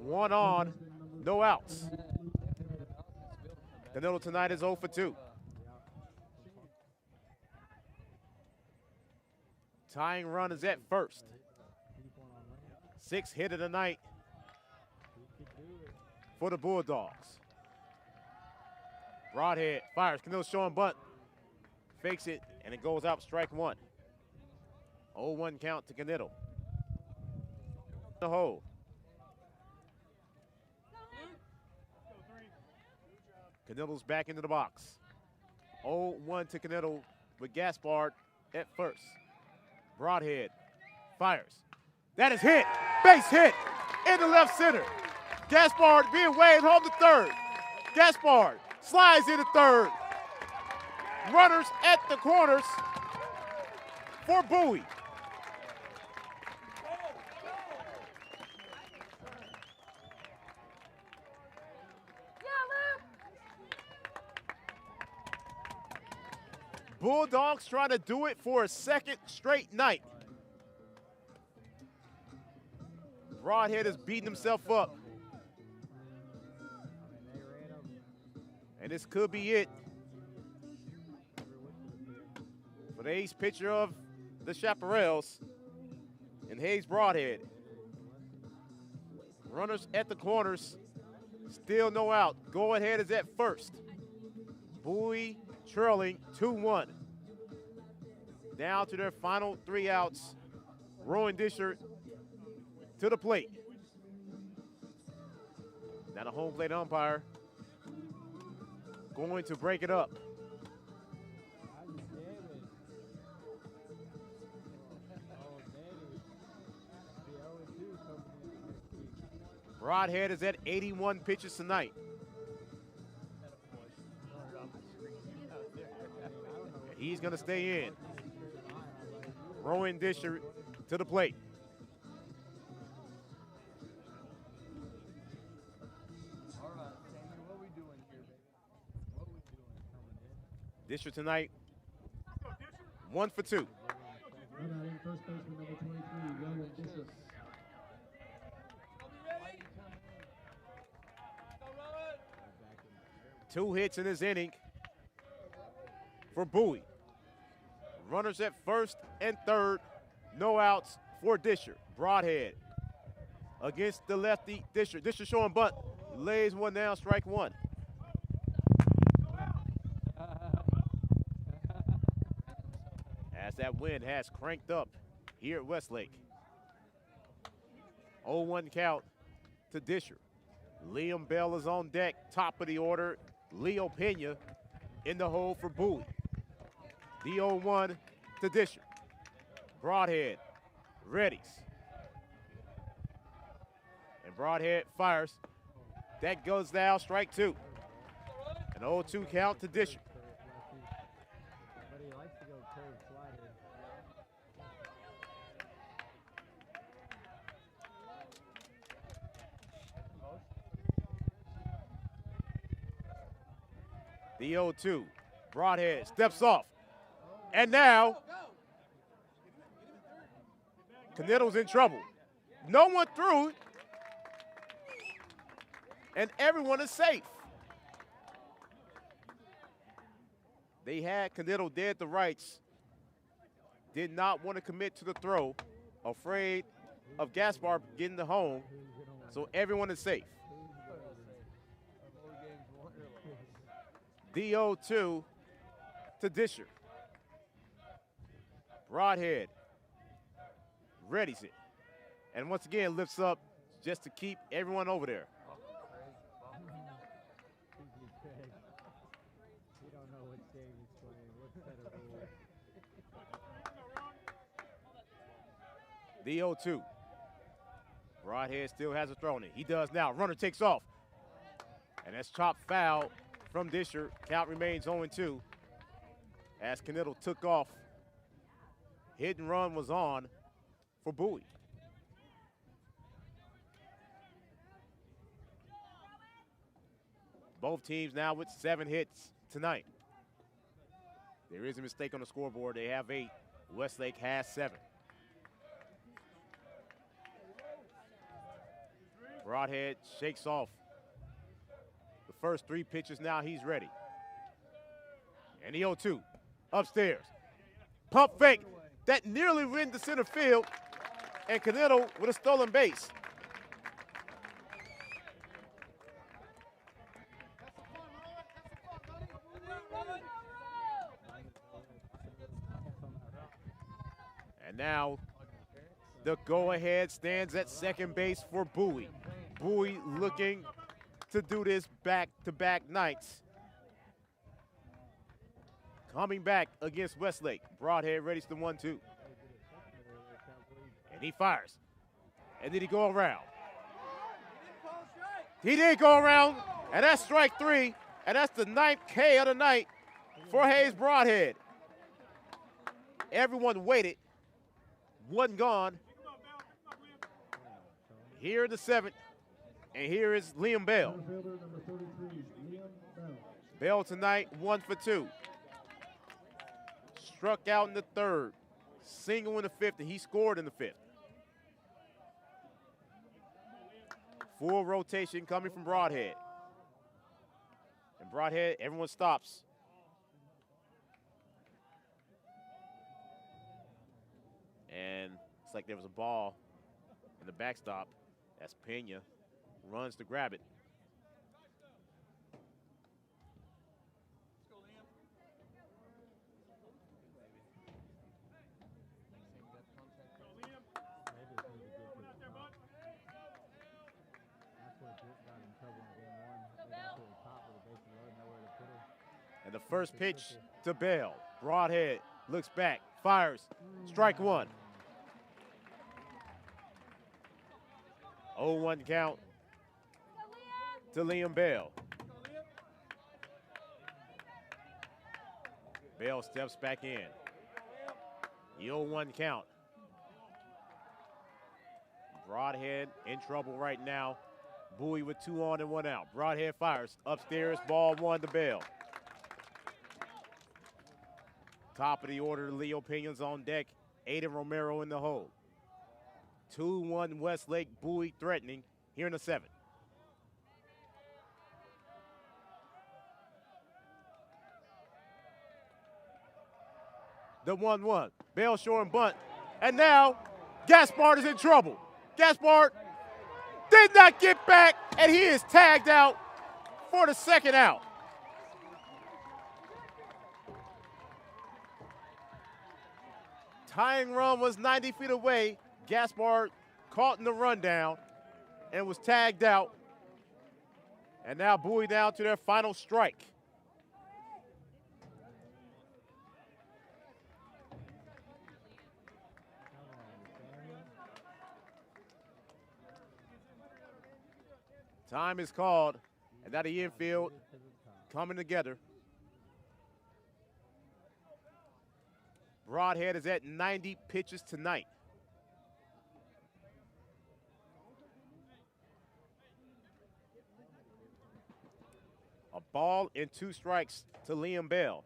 1 on, no outs. Canetto tonight is 0 for 2. Tying run is at first. 6th hit of the night for the Bulldogs. Broadhead fires. Canetto showing bunt. Fakes it, and it goes out, strike 1. 0-1 count to Canetto. The hole. Canetto's back into the box. 0-1 to Canetto with Gaspard at first. Broadhead fires. That is hit. Base hit in the left center. Gaspard being waved home to third. Gaspard slides into third. Runners at the corners for Bowie. Bulldogs trying to do it for a second straight night. Broadhead is beating himself up. And this could be it for the ace pitcher of the Chaparrals and Hayes Broadhead. Runners at the corners, still no out. Go ahead is at first. Bowie trailing 2-1. Down to their final 3 outs. Rowan Disher to the plate. Now the home plate umpire going to break it up. Broadhead is at 81 pitches tonight. He's going to stay in. Rowan Disher to the plate. Disher tonight, 1 for 2. First baseman number 23, Rowan Disher. 2 hits in this inning for Bowie. Runners at first and third, no outs for Disher. Broadhead against the lefty Disher. Disher showing bunt, lays one down, strike 1. As that wind has cranked up here at Westlake. 0-1 count to Disher. Liam Bell is on deck, top of the order. Leo Pena in the hole for Bowie. The 0-1 to Disher. Broadhead readies. And Broadhead fires. That goes down, strike 2. An 0-2 count to Disher. The 0-2. Broadhead steps off. And now, Canetto's in trouble. No one threw, and everyone is safe. They had Canetto dead to rights. Did not want to commit to the throw, afraid of Gaspard getting the home, so everyone is safe. The 0-2 to Disher. Broadhead readies it. And once again lifts up just to keep everyone over there. The 0-2. Broadhead still has a throw in it. He does now. Runner takes off. And that's chopped foul from Disher. Count remains 0-2 as Knittel took off. Hit and run was on for Bowie. Both teams now with 7 hits tonight. There is a mistake on the scoreboard. They have 8. Westlake has 7. Broadhead shakes off the first 3 pitches. Now he's ready. And the 0-2 upstairs. Pump fake that nearly went to center field. And Knittel with a stolen base. And now the go-ahead stands at second base for Bowie. Bowie looking to do this back-to-back nights. Coming back against Westlake. Broadhead readies the 1-2. And he fires. And did he go around? He did go around, and that's strike 3, and that's the 9th K of the night for Hayes Broadhead. Everyone waited. One gone. Here in the 7th, and here is Liam Bell. Bell tonight 1 for 2. Struck out in the 3rd, single in the 5th, and he scored in the 5th. Full rotation coming from Broadhead. And Broadhead, everyone stops. And it's like there was a ball in the backstop as Pena runs to grab it. And the first pitch to Bell. Broadhead looks back, fires, strike 1. 0-1 count to Liam Bell. Bell steps back in. The 0-1 count. Broadhead in trouble right now. Bowie with 2 on and 1 out. Broadhead fires upstairs, ball 1 to Bell. Top of the order, Leo Pena's on deck. Aiden Romero in the hole. 2-1 Westlake, Bowie threatening here in the 7th. The 1-1. Bell short and bunt. And now Gaspard is in trouble. Gaspard did not get back, and he is tagged out for the 2nd out. Tying run was 90 feet away. Gaspard caught in the rundown and was tagged out. And now Bowie down to their final strike. Time is called, and now the infield coming together. Broadhead is at 90 pitches tonight. A ball and 2 strikes to Liam Bell.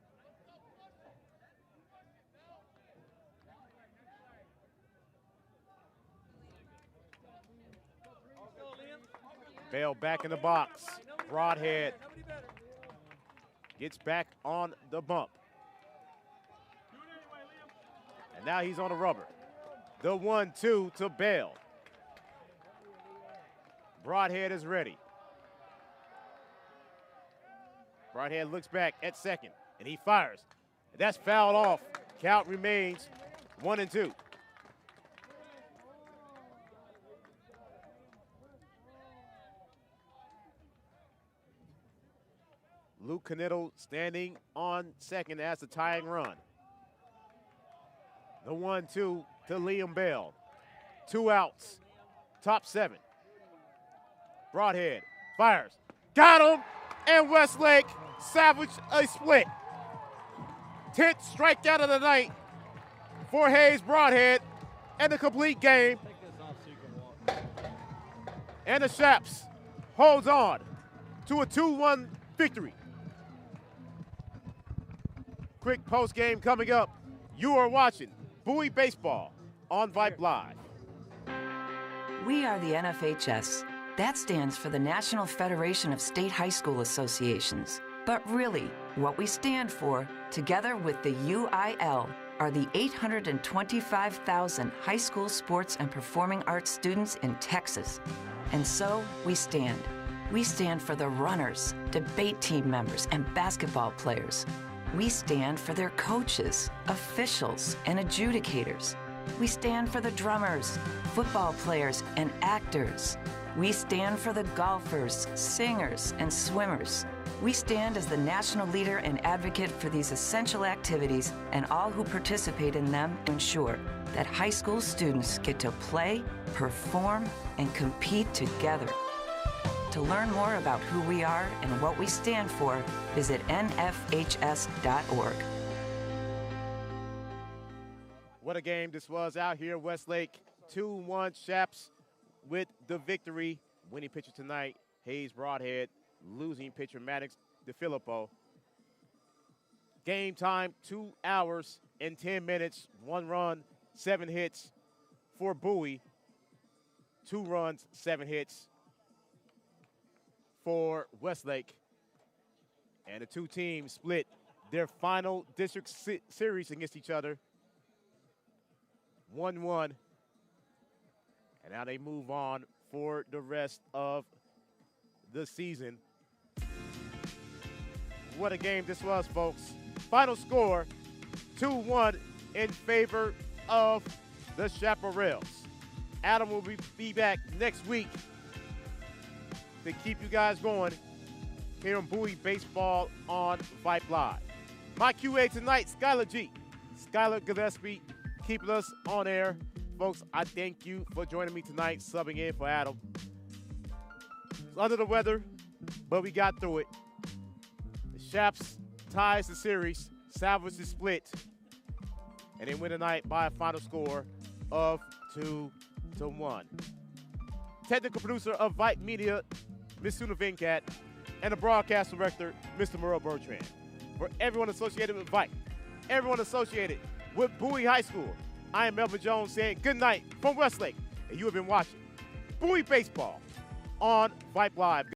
Bell back in the box. Broadhead gets back on the bump. And now he's on the rubber. The 1-2 to Bell. Broadhead is ready. Broadhead looks back at second, and he fires. And that's fouled off. Count remains 1-2. Luke Knittel standing on second as the tying run. The 1-2 to Liam Bell. 2 outs. Top 7. Broadhead fires. Got him, and Westlake salvaged a split. 10th strikeout of the night for Hayes Broadhead, and a complete game. And the Chaps holds on to a 2-1 victory. Quick post game coming up. You are watching Bowie Baseball on Vype Live. We are the NFHS. That stands for the National Federation of State High School Associations. But really, what we stand for, together with the UIL, are the 825,000 high school sports and performing arts students in Texas. And so we stand. We stand for the runners, debate team members, and basketball players. We stand for their coaches, officials, and adjudicators. We stand for the drummers, football players, and actors. We stand for the golfers, singers, and swimmers. We stand as the national leader and advocate for these essential activities and all who participate in them ensure that high school students get to play, perform, and compete together. To learn more about who we are and what we stand for, visit nfhs.org. What a game this was out here. Westlake 2-1 Chaps with the victory. Winning pitcher tonight, Hayes Broadhead. Losing pitcher, Maddox DeFilippo. Game time, 2 hours and 10 minutes. 1 run, 7 hits for Bowie. 2 runs, 7 hits for Westlake. And the two teams split their final district series against each other. 1-1. And now they move on for the rest of the season. What a game this was, folks. Final score, 2-1 in favor of the Chaparrals. Adam will be back next week to keep you guys going here on Bowie Baseball on Vype Live. My QA tonight, Skylar G. Skylar Gillespie, keeping us on air. Folks, I thank you for joining me tonight, subbing in for Adam. It's under the weather, but we got through it. The Chaps ties the series, salvage the split, and they win tonight by a final score of 2-1. Technical producer of Vype Media, Ms. Suna Venkat, and the broadcast director, Mr. Merle Bertrand. For everyone associated with Vype, everyone associated with Bowie High School, I am Melvin Jones saying good night from Westlake, and you have been watching Bowie Baseball on Vype Live.